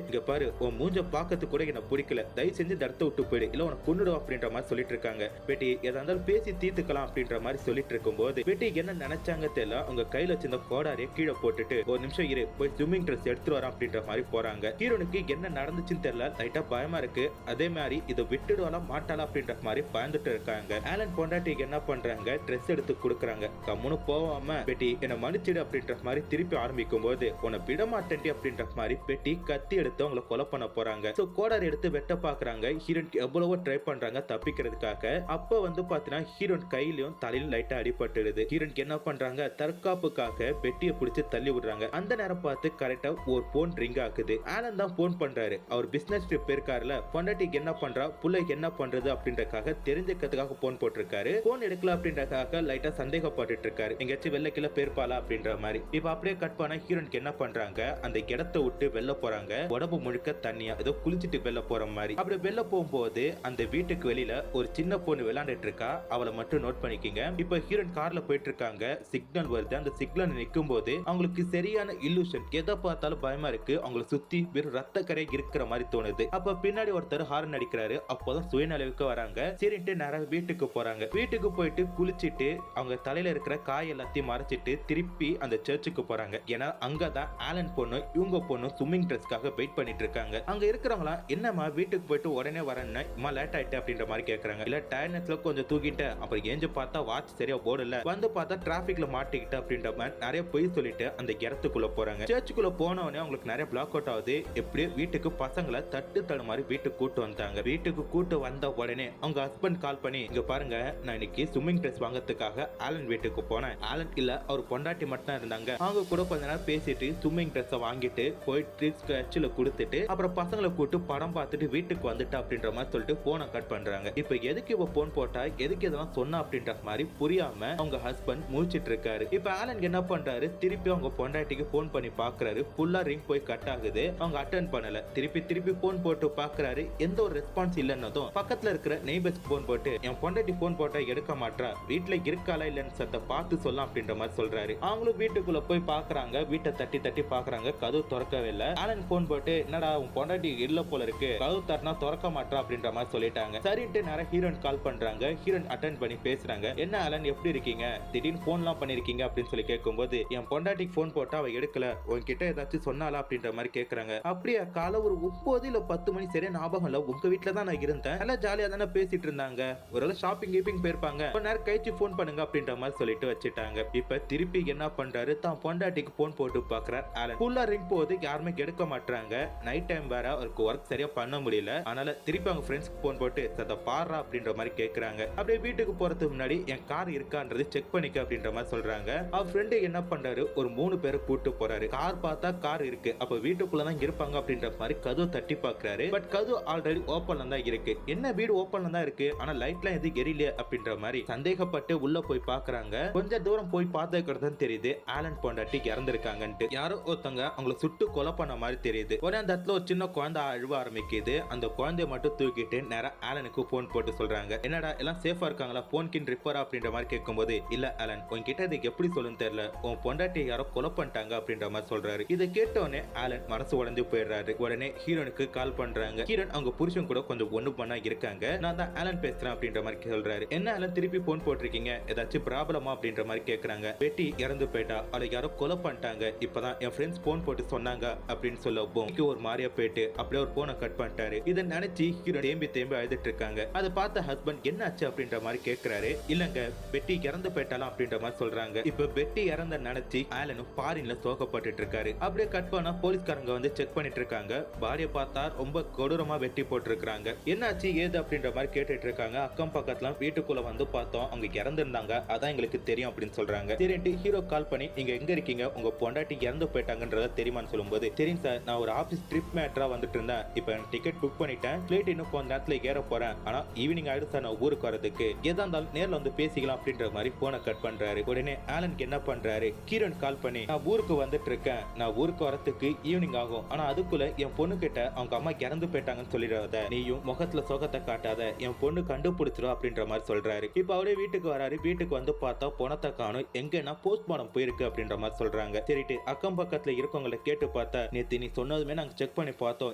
இங்க பாரு, உன் மூஞ்ச பார்க்கறது கூட என்ன பிடிக்கல, தயவு செஞ்சு தடுத்து விட்டு போயிடு, இல்ல உனக்கு கொன்னுடும் அப்படின்ற மாதிரி சொல்லிட்டு இருக்காங்க. பெட்டி எதா இருந்தாலும் பேசி தீர்த்துக்கலாம் அப்படின்ற மாதிரி சொல்லிட்டு இருக்கும் போது பெட்டி என்ன நினைச்சாங்க தெரியல, அவங்க கையில வச்சிருந்த கோடாரியை கீழே போட்டுட்டு ஒரு நிமிஷம் இரு போய் ஸ்விம்மிங் ட்ரெஸ் எடுத்துட்டு வர அப்படின்ற மாதிரி போறாங்க. ஹீரோனுக்கு என்ன நடந்துச்சுன்னு தெரியல, லைட்டா பயமா இருக்கு. அதே மாதிரி இதை விட்டுடுவாளா மாட்டாளா அப்படின்ற மாதிரி பயந்துட்டு இருக்காங்க. ஆலன் பொண்டாட்டிக்கு என்ன பண்றாங்க, ட்ரெஸ் எடுத்து கொடுக்குறாங்க. கம்முன்னு போவாம பெட்டி என்ன மன்னிச்சிடு அப்படின்ற மாதிரி திருப்பி ஆரம்பிக்கும் போது உன்னை விட மாட்டேன் அப்படின்ற மாதிரி பெட்டி கத்தி எடுத்து அவங்களை கொலை பண்ண போறாங்க. சோ கோடாரி எடுத்து வெட்ட பாக்குறாங்க. ஹீரோன் எவ்வளவோ ட்ரை பண்றாங்க தப்பிக்கிறதுக்காக. அப்ப வந்து பாத்தீங்கன்னா ஹீரோன் கையிலும் தலையிலும் லைட்டா அடிபட்டுடுது. ஹீரோனுக்கு என்ன பண்றாங்க, தற்காப்புக்காக பெட்டியை பிடிச்சு தள்ளி விடுறாங்க. அந்த நேரம் பார்த்து கரெக்டா ஒரு போன் ரிங் ஆகுது. ஆலன் தான் போன் பண்றாரு. அவர் பிசினஸ் ட்ரிப் இருக்காருல, பொண்டாட்டிக்கு என்ன பண்றா, புள்ளைக்கு என்ன பண்றது அப்படின்றதுக்காக தெரிஞ்சுக்கிறதுக்காக போன் போட்டிருக்காரு. போன் எடுக்கல அப்படின்றதுக்காக லைட்டா சந்தேகப்பட்டு இருக்காரு, எங்கேயாச்சும் வெள்ளை கீழே பேர்பாலா அப்படின்ற மாதிரி. இப்ப அப்படியே கட் பண்ண ஹீரோனுக்கு என்ன பண்றாங்க, அந்த இடத்தை விட்டு வெளில போறாங்க. உடம்பு முழுக்க தண்ணியா ஏதோ குளிச்சுட்டு வெளில போற மாதிரி. அப்படி வெளில போகும்போது அந்த வீட்டுக்கு வெளியில ஒரு சின்ன பொண்ணு விளையாண்டுட்டு இருக்கா. அவளை மட்டும் நோட் பண்ணிக்கங்க. இப்ப ஹீரோன் கார்ல போயிட்டு இருக்காங்க. சிக்னல் வருது. அந்த சிக்னல் நிற்கும் போது அவங்களுக்கு சரியான இல்லூஷன், எதை பார்த்தாலும் பயமா இருக்கு. அவங்களை சுத்தி வெறும் ரத்த கரை இருக்கிற மாதிரி தோணுது. அப்ப பின்னாடி ஒருத்தர் ஹாரன் அடிக்கிறாரு. அப்போதான் சுயநலவுக்கு வராங்க. சரின்ட்டு நேரம் வீட்டுக்கு போறாங்க. வீட்டுக்கு போயிட்டு குளிச்சிட்டு அவங்க தலையில இருக்கிற காய் எல்லாத்தையும் மறைச்சிட்டு திருப்பி அந்த சர்ச்சுக்கு போறாங்க. ஏன்னா அங்கதான் ஆலன் பொண்ணு இவங்க பொண்ணு ஸ்விம்மிங் ட்ரெஸ்க்காக வெயிட் பண்ணிட்டு இருக்காங்க. அங்க இருக்கிறவங்களா என்னமா வீட்டுக்கு போயிட்டு உடனே வரேன்னு லேட் ஆயிட்டு அப்படின்ற மாதிரி கேக்குறாங்க. இல்ல டயர்னஸ்ல கொஞ்சம் தூக்கிட்டு அப்புறம் ஏஞ்சு பார்த்தா வாட்ச் சரியா போடல, வந்து பார்த்தா டிராபிக்ல மாட்டிக்கிட்டு அப்படின்ற மாதிரி நிறைய பொய் சொல்லிட்டு அந்த இடத்துக்குள்ள போறாங்க. சர்ச்சுக்குள்ள போனவனே அவங்களுக்கு நிறைய பிளாக் அவுட் ஆகுது. எப்படியே வீட்டுக்கு பசங்களை தட்டு தடு மாதிரி வீட்டுக்கு கூட்டு வந்தாங்க. வீட்டுக்கு கூட்டு வந்த உடனே அவங்க ஹஸ்பண்ட் கால் பண்ணி, இங்க பாருங்க நான் இன்னைக்கு ஸ்விம்மிங் ட்ரெஸ் வாங்கறதுக்காக ஆலன் வீட்டுக்கு போனேன். ஆலன் இல்ல அவர் பொண்டாட்டி மட்டும் இருந்தாங்க. அவங்க கூட கொஞ்ச நேரம் பேசிட்டு ஸ்விம்மிங் ட்ரெஸ் வாங்கிட்டு போயிட்டு ஸ்கட்ச்ல கொடுத்துட்டு அப்புறம் பசங்களை கூட்டு படம் பார்த்துட்டு வீட்டுக்கு வந்துட்டு அப்படின்ற மாதிரி சொல்லிட்டு போனை கட் பண்றாங்க. இப்ப எதுக்கு இவ போன் போட்டா, எதுக்கு இதெல்லாம் சொன்னா அப்படின்ற மாதிரி புரியாம அவங்க ஹஸ்பண்ட் முழிச்சிட்டு இருக்காரு. இப்ப ஆலன் என்ன பண்றாரு, திருப்பி அவங்க பொண்டாட்டிக்கு போன் பண்ணி பாக்குறாரு. ஃபுல்லா ரிங் போய் கட் ஆகுது. அவங்க அட்டென்ட் பண்ணல. திருப்பி போன் போட்டு பாக்குறாரு. எந்த ஒரு ரெஸ்பான்ஸ் இல்லன்னதும் பக்கத்துல இருக்கிற நெய்பர்ஸ் போன் போட்டு, என் பொண்டாட்டி போன் போட்டா எடுக்க மாட்டா, வீட்டுல இருக்காளா இல்லன்னு சத்த பார்த்து சொல்லலாம் அப்படின்ற மாதிரி சொல்றாரு. அவங்களும் வீட்டுக்குள்ள போய் பாக்குறாங்க. வீட்டை தட்டி தட்டி பாக்குறாங்க. கதவு திறக்கவே இல்ல. ஆலன் போன் போட்டு, என்னடா உன் பொண்டாட்டி இல்ல போல இருக்கு, கதவு தட்டினா திறக்க மாட்டா அப்படின்ற மாதிரி சொல்லிட்டாங்க. சரின்ட்டு நேரம் ஹீரோன் கால் பண்றாங்க. ஹீரோன் அட்டென்ட் பண்ணி பேசுறாங்க. என்ன ஆலன் எப்படி இருக்கீங்க, திடீர்னு போன்லாம் பண்ணிருக்கீங்க அப்படின்னு சொல்லி கேட்கும்போது, என் பொண்டாட்டிக்கு போன் போட்டா அவ எடுக்கல, உன்கிட்ட ஏதாச்சும் சொன்னாலா அப்படின்ற மாதிரி கேக்குறாங்க. அப்படியே காலை ஒரு 9 இல்ல 10 மணி சரியா ஞாபகம் இல்ல, உங்க வீட்டுல தான் நான் இருந்தேன், நல்லா ஜாலியா தானே பேசிட்டு இருந்தாங்க, ஒரு ஷாப்பிங் போயிருப்பாங்க, கொஞ்ச நேரம் கழிச்சு போன் பண்ணுங்க அப்படின்ற மாதிரி சொல்லிட்டு வச்சுட்டாங்க. இப்ப திருப்பி என்ன பண்றாரு, தான் பொண்டாட்டிக்கு போன் போட்டு பாக்குறாரு. ஆலன் ஃபுல்லா ரிங் போகுது, யாருமே எடுக்க மாட்டாங்க. நைட் டைம் வேற அவருக்கு ஒர்க் சரியா பண்ண முடியல. அதனால திருப்பி அவங்க ஃப்ரெண்ட்ஸ்க்கு போன் போட்டு சத்த பாடுறா அப்படின்ற மாதிரி கேக்குறாங்க. அப்படியே வீட்டுக்கு போறதுக்கு முன்னாடி என் கார் இருக்கான்றது செக் பண்ணிக்க அப்படின்ற மாதிரி சொல்றாங்க. அவர் ஃப்ரெண்டு என்ன பண்றாரு, ஒரு 3 பேரை கூட்டு போறாரு. கார் பார்த்தா கார் இருக்கு, அப்ப வீட்டுக்குள்ளதான் இருப்பாங்க அப்படின்ற மாதிரி கதவு தட்டி பாக்குறாரு. பட் கதவு ஆல்ரெடி ஓப்பன்ல தான் இருக்கு. என்ன வீடு ஓப்பன்ல தான் இருக்கு, ஆனா லைட்லாம் எது எரியல அப்படின்ற மாதிரி சந்தேகப்பட்டு உள்ள போய் பாக்குறாங்க. கொஞ்ச தூரம் போய் பார்த்ததுக்கு தெரியுது ஆலன் பொண்டாட்டி இறந்திருக்காங்கன்ட்டு. யாரோ ஒருத்தங்க அவங்களை சுட்டு கொலை பண்ண மாதிரி தெரியுது. உடனே அந்த இடத்துல ஒரு சின்ன குழந்தை அழுவ ஆரம்பிக்குது. அந்த குழந்தைய மட்டும் தூக்கிட்டு நேரம் ஆலனுக்கு போன் போட்டு சொல்றாங்க, என்னடா எல்லாம் சேஃபா இருக்காங்களா, போன் கின் ரிப்பரா அப்படின்ற மாதிரி கேட்கும்போது, இல்ல ஆலன் உன்கிட்ட இதுக்கு எப்படி சொல்லுன்னு தெரியல, உன் பொண்டாட்டி யாரோ கொலை பண்ணிட்டாங்க அப்படின்ற மாதிரி சொல்றாரு. இதை கேட்டோடனே ஆலன் மனசு உடைஞ்சு போயிடுறாரு. உடனே ஹீரோனுக்கு கால் பண்றாங்க. ஹீரோன் அவங்க புருஷன் கூட கொஞ்சம் ஒண்ணு பண்ணா இருக்காங்க. நான் தான் ஆலன் பேசுறேன் அப்படின்ற மாதிரி சொல்றாரு. என்ன ஆலன் திருப்பி போன் போட்டிருக்கீங்க, ஏதாச்சும் ப்ராப்ளமா அப்படின்ற மாதிரி கேக்குறாங்க. பெட்டி இறந்து போயிட்டா, அவளை யாரோ கொலை பண்ணிட்டாங்க, இப்பதான் என் ஃப்ரெண்ட்ஸ் போன் போட்டு சொன்னாங்க அப்படின்னு சொல்லவும் ஒரு மாரியா போயிட்டு அப்படியே ஒரு போனை கட் பண்ணிட்டாரு. இதை நினைச்சு ஹீரோ தேம்பி அழுதுட்டு இருக்காங்க. அதை பார்த்த ஹஸ்பண்ட் என்ன ஆச்சு அப்படின்ற மாதிரி கேட்கிறாரு. இல்லங்க பெட்டி இறந்து போயிட்டாலாம் அப்படின்ற மாதிரி சொல்றாங்க. இப்ப பெட்டி இறந்த நினைச்சு ஆலனும் ஃபாரின்ல சோகப்பட்டு இருக்காரு. அப்படியே கட் பண்ணா போலீஸ்காரங்க வந்து செக் பண்ணிட்டு இருக்காங்க. பாடியை பார்த்தா ரொம்ப கொடூரமா வெட்டி போட்டிருக்காங்க. இருக்காங்க. என்னாச்சு ஏது அப்படின்ற மாதிரி கேட்டுட்டு இருக்காங்க. அக்கம் பக்கத்துல வீட்டுக்குள்ள வந்து பார்த்தோம், அவங்க இறந்துருந்தாங்க, அதான் எங்களுக்கு தெரியும் அப்படின்னு சொல்றாங்க. சரின்ட்டு ஹீரோ கால் பண்ணி நீங்க எங்க இருக்கீங்க, உங்க பொண்டாட்டி இறந்து போயிட்டாங்கன்றத தெரியுமான்னு சொல்லும்போது, தெரியும் சார், நான் ஒரு ஆபீஸ் ட்ரிப் மேட்டரா வந்துட்டு இருந்தேன், இப்ப டிக்கெட் புக் பண்ணிட்டேன், பிளைட் இன்னும் கொஞ்ச நேரத்துல ஏற போறேன், ஆனா ஈவினிங் ஆயிடும் சார் நான் ஊருக்கு வரதுக்கு, எதா இருந்தாலும் நேர்ல வந்து பேசிக்கலாம் அப்படின்ற மாதிரி போனை கட் பண்றாரு. உடனே ஆலனுக்கு என்ன பண்றாரு, ஹீரோன் கால் பண்ணி நான் ஊருக்கு வந்துட்டு இருக்கேன், நான் ஊருக்கு வரதுக்கு ஈவினிங் ஆகும், ஆனா அதுக்குள்ள என் பொண்ணு கிட்ட அவங்க அம்மா இறந்து போயிட்டாங்கன்னு சொல்லிடாத, நீயும் முகத்துல சோகத்தை காட்டாத, என் பொண்ணு கண்டுபிடிச்சிரும் அப்படின்ற மாதிரி சொல்றாரு. இப்ப அவரே வீட்டுக்கு வராரு. வீட்டுக்கு வந்து பார்த்தா பணத்தை காணும், எங்கன்னா போஸ்ட்மார்டம் போயிருக்கு அப்படின்ற மாதிரி சொல்றாங்க. சரிட்டு அக்கம் பக்கத்துல இருக்கவங்களை கேட்டு பார்த்தா, நேத்து நீ சொன்னதுமே நாங்க செக் பண்ணி பார்த்தோம்,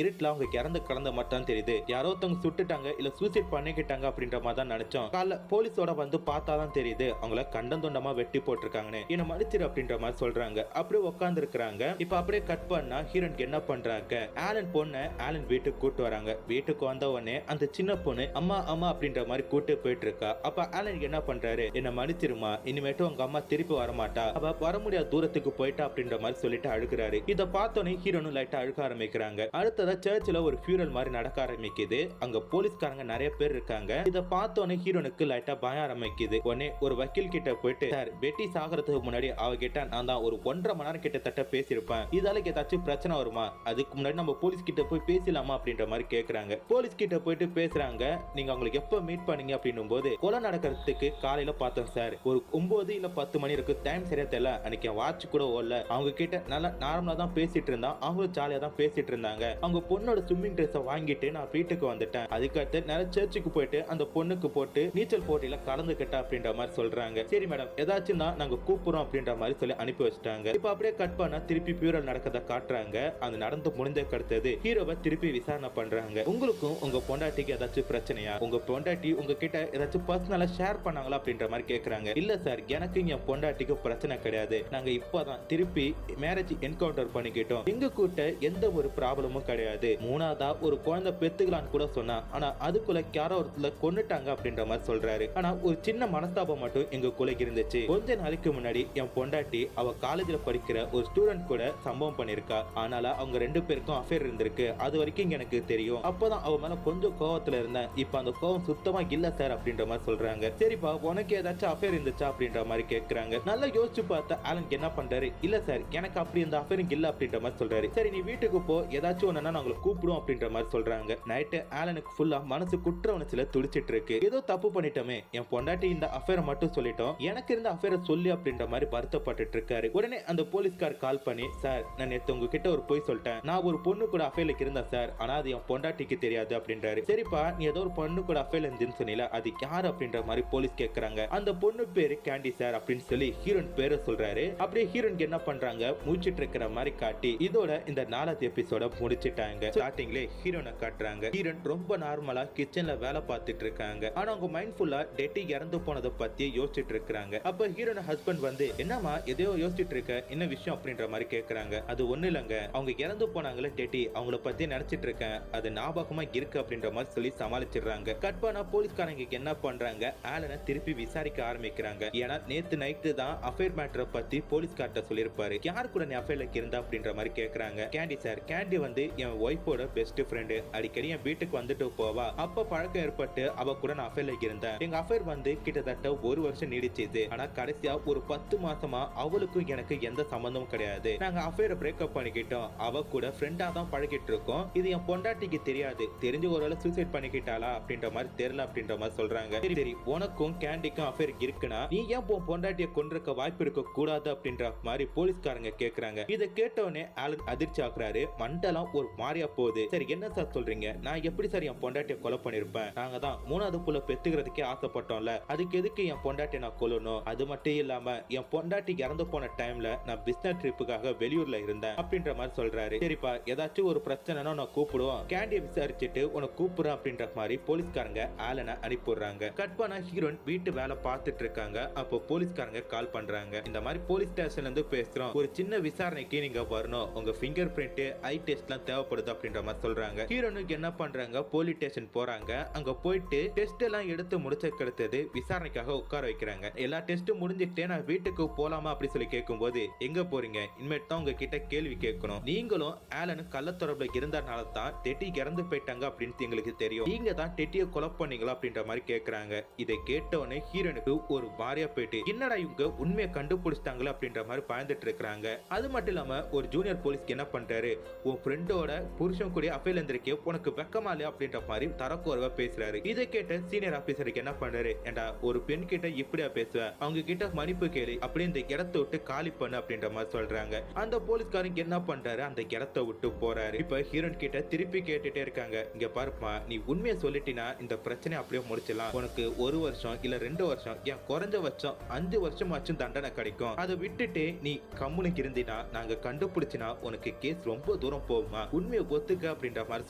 இருட்டுல அவங்க இறந்து கடந்த மட்டும் தெரியுது, யாரோ ஒருத்தவங்க சுட்டுட்டாங்க இல்ல சூசைட் பண்ணிக்கிட்டாங்க அப்படின்ற மாதிரி தான் நினைச்சோம், காலைல போலீஸோட வந்து பார்த்தாதான் தெரியுது அவங்கள கண்டந்துண்டமா வெட்டி போட்டிருக்காங்கன்னு, என்ன மன்னிச்சிரு அப்படின்ற மாதிரி சொல்றாங்க. அப்படியே உட்கார்ந்து இருக்காங்க. இப்ப அப்படியே கட் பண்ணா ஹீரோனுக்கு என்ன பண்றாங்க, ஆலன் பொண்ணு ஆலன் வீட்டுக்கு கூட்டு வராங்க. வீட்டுக்கு வந்த உடனே அந்த சின்ன பொண்ணு அம்மா அம்மா அப்படின்ற மாதிரி கூட்டு போயிட்டு இருக்கா. அப்ப ஆலன் என்ன பண்றாரு, என்ன மன்னிச்சிருமா, இனிமேட்டு உங்க அம்மா திருப்பி வரமாட்டா, அவ வர முடியாத தூரத்துக்கு போயிட்டா அப்படின்ற மாதிரி சொல்லிட்டு அழுகுறாரு. இத பார்த்தோன்னே ஹீரோனும் லைட்டா அழுக ஆரம்பிக்கிறாங்க. அடுத்ததா சர்ச்சில் ஒரு ஃபியூரல் மாதிரி நடக்க ஆரம்பிக்குது. அங்க போலீஸ்காரங்க நிறைய பேர் இருக்காங்க. இத பார்த்தோன்னே ஹீரோனுக்கு லைட்டா பயம் ஆரம்பிக்குது. உடனே ஒரு வக்கீல் கிட்ட போயிட்டு, சார் வெட்டி சாகிறதுக்கு முன்னாடி அவகிட்ட நான் தான் ஒரு 1.5 மணி நேரம் கிட்டத்தட்ட பேசியிருப்பேன், இதால ஏதாச்சும் பிரச்சனை வருமா, அதுக்கு முன்னாடி நம்ம போலீஸ் கிட்ட போய் பேசலாமா அப்படின்ற மாதிரி கேக்குறாங்க. போலீஸ் கிட்ட போயிட்டு பேசுறாங்க. நீங்க அவங்களுக்கு எப்ப மீட் பண்ணீங்க அப்படின்னும் போது, கொலை நடக்கிறதுக்கு காலையில பார்த்தோம் சார், ஒரு 9 இல்ல 10 மணி இருக்கு, டைம் சரியா தெரியல, அன்னைக்கு வாட்ச் கூட ஓடல, அவங்க கிட்ட நல்லா நார்மலா தான் பேசிட்டு இருந்தா, அவங்களும் ஜாலியா தான் பேசிட்டு இருந்தாங்க, அவங்க பொண்ணோட ஸ்விம்மிங் ட்ரெஸ் வாங்கிட்டு நான் வீட்டுக்கு வந்துட்டேன், அதுக்கடுத்து நிறைய சர்ச்சுக்கு போயிட்டு அந்த பொண்ணுக்கு போட்டு நீச்சல் போட்டியில கலந்துக்கிட்டா அப்படின்ற மாதிரி சொல்றாங்க. சரி மேடம், ஏதாச்சும் தான் நாங்க கூப்பிடுறோம் அப்படின்ற மாதிரி சொல்லி அனுப்பி வச்சிட்டாங்க. இப்ப அப்படியே கட் பண்ணா திருப்பி பியூரல் நடக்கத காட்டுறாங்க. அது நடந்து முடிஞ்சதுக்கு அடுத்தது ஹீரோவை திருப்பி விசாரணை பண்றாங்க. உங்களுக்கும் உங்க பொண்டாட்டிக்கு ஏதாச்சும் பிரச்சனையா, உங்க பொண்டாட்டி உங்ககிட்ட ஏதாச்சும் பர்சனலா ஷேர் பண்ணாங்களா அப்படின்ற மாதிரி கேக்குறாங்க. இல்ல சார், எனக்கு என் பொண்டாட்டிக்கு பிரச்சனை கிடையாது, நாங்க இப்பதான் திருப்பி மேரேஜ் என்கவுண்டர் பண்ணிக்கிட்டோம், எங்க கூட்ட எந்த ஒரு ப்ராப்ளமும் கிடையாது, மூணாவதா ஒரு குழந்தை பெத்துக்கலான்னு கூட சொன்னா, ஆனா அதுக்குள்ள யாரோ ஒருத்தர கொன்னுட்டாங்க அப்படின்ற மாதிரி சொல்றாரு. ஆனா ஒரு சின்ன மனஸ்தாபம் மட்டும் எங்களுக்குள்ள இருந்துச்சு, கொஞ்ச நாளைக்கு முன்னாடி என் பொண்டாட்டி அவ காலேஜ்ல படிக்கிற ஒரு ஸ்டூடெண்ட் கூட சம்பவம் பண்ணிருக்கா, ஆனால அவங்க 2 பேருக்கும் அஃபேர் இருந்திருக்கு, அது வரைக்கும் எனக்கு தெரியும், அப்பதான் அவ மேல கொஞ்சம் கோவத்துல இருந்தேன், இப்ப அந்த கோவம் சுத்தமா இல்ல சார் அப்படின்ற மாதிரி சொல்றாங்க. சரிப்பா, உனக்கு ஏதாச்சும் அஃபேர் இருந்துச்சா அப்படின்ற மாதிரி கேக்குறாங்க. நல்லா யோசிச்சு பார்த்தா ஆலன் என்ன பண்றாரு, இல்ல சார் எனக்கு அப்படி இந்த அஃபேரிங் இல்ல அப்படின்ற மாதிரி சொல்றாரு. சரி நீ வீட்டுக்கு போ, ஏதாச்சும் ஒண்ணுனா நாங்க கூப்பிடுவோம் அப்படின்ற மாதிரி சொல்றாங்க. நைட்டு ஆலனுக்கு ஃபுல்லா மனசு குற்ற உணர்ச்சியில துடிச்சிட்டு இருக்கு. ஏதோ தப்பு பண்ணிட்டோமே, என் பொண்டாட்டி இந்த அஃபேரை மட்டும் சொல்லிட்டோம், எனக்கு இருந்த அஃபேரை சொல்லி அப்படின்ற மாதிரி வருத்தப்பட்டு இருக்காரு. உடனே அந்த போலீஸ்கார் கால் பண்ணி, சார் நான் நேத்து உங்ககிட்ட ஒரு பொய் சொல்லிட்டேன், நான் ஒரு பொண்ணு கூட அஃபேர்ல இருந்தேன் சார், ஆனா அது என் பொண்டாட்டிக்கு தெரியாது அப்படின்றாரு. சரிப்பா, நீ ஏதோ ஒரு பொண்ணு கூட அஃபேர்ல இருந்துன்னு சொன்னீல, அது யார் அப்படின்ற மாதிரி போலீஸ் கேக்குறாங்க. அந்த பொண்ணு பேரு கேண்டி சார் அப்படின்னு சொல்லி ஹீரோன் பேரை சொல்றாரு. அப்படியே ஹீரோனுக்கு என்ன பண்றாங்க, முடிச்சிட்டு இருக்கிற மாதிரி காட்டி இதோட இந்த 4வது எபிசோட முடிச்சிட்டாங்க. ஸ்டார்டிங்ல ஹீரோனை காட்டுறாங்க. ஹீரோன் ரொம்ப நார்மலா கிச்சன்ல வேலை பார்த்துட்டு இருக்காங்க. ஆனா அவங்க மைண்ட் ஃபுல்லா டெட்டி இறந்து போனதை பத்தி யோசிச்சுட்டு இருக்காங்க. அப்ப ஹீரோன ஹஸ்பண்ட் வந்து, என்னமா எதையோ யோசிச்சுட்டு இருக்க, என்ன விஷயம் அப்படின்ற மாதிரி கேக்குறாங்க. அது ஒண்ணு இல்லங்க, அவங்க இறந்து போனாங்களே டெட்டி, அவங்கள பத்தி நினைச்சிட்டு இருக்கேன், அது ஞாபகமா இருக்கு அப்படின்ற மாதிரி சொல்லி சமாளிச்சிடுறாங்க. கட் பண்ணா போலீஸ்காரங்க என்ன பண்றாங்க, ஆலனை திருப்பி விசாரிக்க ஆரம்பிக்கிறாங்க. ஏன்னா நேத்து நைட்டு தான் அஃபேர் மேட்டரை பத்தி போலீஸ்கார்ட்ட சொல்லிருப்பாரு. யார் கூட நீ அஃபேர்ல இருந்தா அப்படின்ற மாதிரி கேக்குறாங்க. கேண்டி சார், கேண்டி வந்து என் ஒய்ஃபோட பெஸ்ட் ஃப்ரெண்டு, அடிக்கடி என் வீட்டுக்கு வந்துட்டு போவா, அப்ப பழக்கம் ஏற்பட்டு அவ கூட நான் அஃபேர்ல இருந்தேன், எங்க அஃபேர் வந்து கிட்டத்தட்ட 1 வருஷம் நீடிச்சது, ஆனா கடைசியா ஒரு 10 மாசமா அவளுக்கும் எனக்கு எந்த சம்பந்தமும் கிடையாது, நாங்க அஃபேரை பிரேக்கப் பண்ணிக்கிட்டோம், அவ கூட ஃப்ரெண்டா தான் பழகிட்டு இருக்கோம், இது என் பொண்டாட்டிக்கு தெரியாது, தெரிஞ்சு ஒருவேளை சூசைட் பண்ணிக்கிட்டாளா அப்படின்ற மாதிரி தெரியல அப்படின்ற மாதிரி சொல்றாங்க. சரி சரி, உனக்கும் கேண்டிக்கும் அஃபேர் இருக்குன்னா நீ ஏன் பொண்டாட்டியை கொண்டிருக்க வாய்ப்பு இருக்க கூடாது அப்படின்ற மாதிரி போலீஸ்காரங்க கேக்குறாங்க. இதை கேட்டவனே ஆலன் அதிர்ச்சி ஆகுறாரு. மண்டலம் ஒரு மாறியா போகுது. சரி என்ன சார் சொல்றீங்க, நான் எப்படி சார் என் பொண்டாட்டியை கொலை பண்ணிருப்பேன், நாங்க தான் 3வது புள்ள பெத்துக்கிறதுக்கே ஆசைப்பட்டோம்ல, அதுக்கு எதுக்கு என் பொண்டாட்டியை நான் கொல்லணும், அது மட்டும் இல்லாம என் பொண்டாட்டி இறந்து போன டைம்ல நான் பிசினஸ் ட்ரிப்புக்காக வெளியூர்ல இருந்தேன் அப்படின்ற மாதிரி சொல்றாரு. சரிப்பா, ஏதாச்சும் ஒரு பிரச்சனைனா நான் கூப்பிடுவோம், கேண்டியை விசாரிச்சுட்டு உனக்கு கூப்பிடுறேன் அப்படின்ற மாதிரி போலீஸ்காரங்க ஆலனை அனுப்பிடுறாங்க. கட் பண்ணா ஹீரோயின் வீட்டு வேலை பார்த்துட்டு இருக்காங்க. அப்போ போலீஸ்காரங்க கால் பண்றாங்க. இந்த மாதிரி போலீஸ் ஸ்டேஷன்ல இருந்து பேசுறோம், ஒரு சின்ன விசாரணைக்கு நீங்க வரணும், உங்க ஃபிங்கர் பிரிண்ட் ஐ டெஸ்ட்லாம் தேவைப்படுது அப்படின்ற மாதிரி சொல்றாங்க. ஹீரோனுக்கு என்ன பண்றாங்க, போலீஸ் ஸ்டேஷன் போறாங்க. அங்க போயிட்டு டெஸ்ட் எல்லாம் எடுத்து முடிச்சதுக்கு அடுத்தது விசாரணைக்காக உட்கார வைக்கிறாங்க. எல்லா டெஸ்ட்டும் முடிஞ்சிட்டே நான் வீட்டுக்கு போலாமா அப்படி சொல்லி கேட்கும்போது, எங்க போறீங்க, இனிமேட் தான் உங்ககிட்ட கேள்வி கேட்கணும், நீங்களும் ஆலனும் கள்ளத்தொடர்புல இருந்தனால தான் டெட்டி இறந்து இறந்து போயிட்டாங்க அப்படின்னு எங்களுக்கு தெரியும். நீங்க தான் டெட்டியை கொலை பண்ணீங்களா அப்படின்ற மாதிரி கேக்குறாங்க. இதை கேட்டவனே ஹீரோனுக்கு ஒரு மாதிரியா போயிட்டு என்னடா இவங்க உண்மையை கண்டுபிடிச்சிட்டாங்களா அப்படின்ற மாதிரி பயந்துட்டு இருக்காங்க. அது மட்டும் இல்லாம ஒரு ஜூனியர் போலீஸ்க்கு என்ன பண்றாரு, உன் ஃப்ரெண்டோட புருஷன் கூட அஃபேர்ல இருந்திருக்கே உனக்கு வெக்கமா இல்லையா அப்படின்ற மாதிரி தரக்குறவா பேசுறாரு. இதை கேட்ட சீனியர் ஆபீசருக்கு என்ன பண்றாரு, ஏண்டா ஒரு பெண் கிட்ட இப்படியா பேசுவ, அவங்க கிட்ட மன்னிப்பு கேளு அப்படி இந்த இடத்தை விட்டு காலி பண்ணு அப்படின்ற மாதிரி சொல்றாங்க. அந்த போலீஸ்காரங்க என்ன பண்றாரு, அந்த இடத்தை விட்டு போறாரு. இப்ப ஹீரோன் கிட்ட திருப்பி கேட்டுட்டே இருக்காங்க, இங்க பாருப்பா நீ உண்மையை சொல்லிட்டினா இந்த பிரச்சனை அப்படியே முடிச்சலாம். உனக்கு 1 வருஷம் இல்ல 2 வருஷம் ஏன் குறைஞ்சபட்சம் 5 வருஷமாச்சும் தண்டனை கிடைக்கும். அதை விட்டுட்டு நீ கம்முனுக்கு இருந்தினா நாங்க கண்டுபிடிச்சினா உனக்கு கேஸ் ரொம்ப தூரம் போகுமா, உண்மையை ஒத்துக்க அப்படின்ற மாதிரி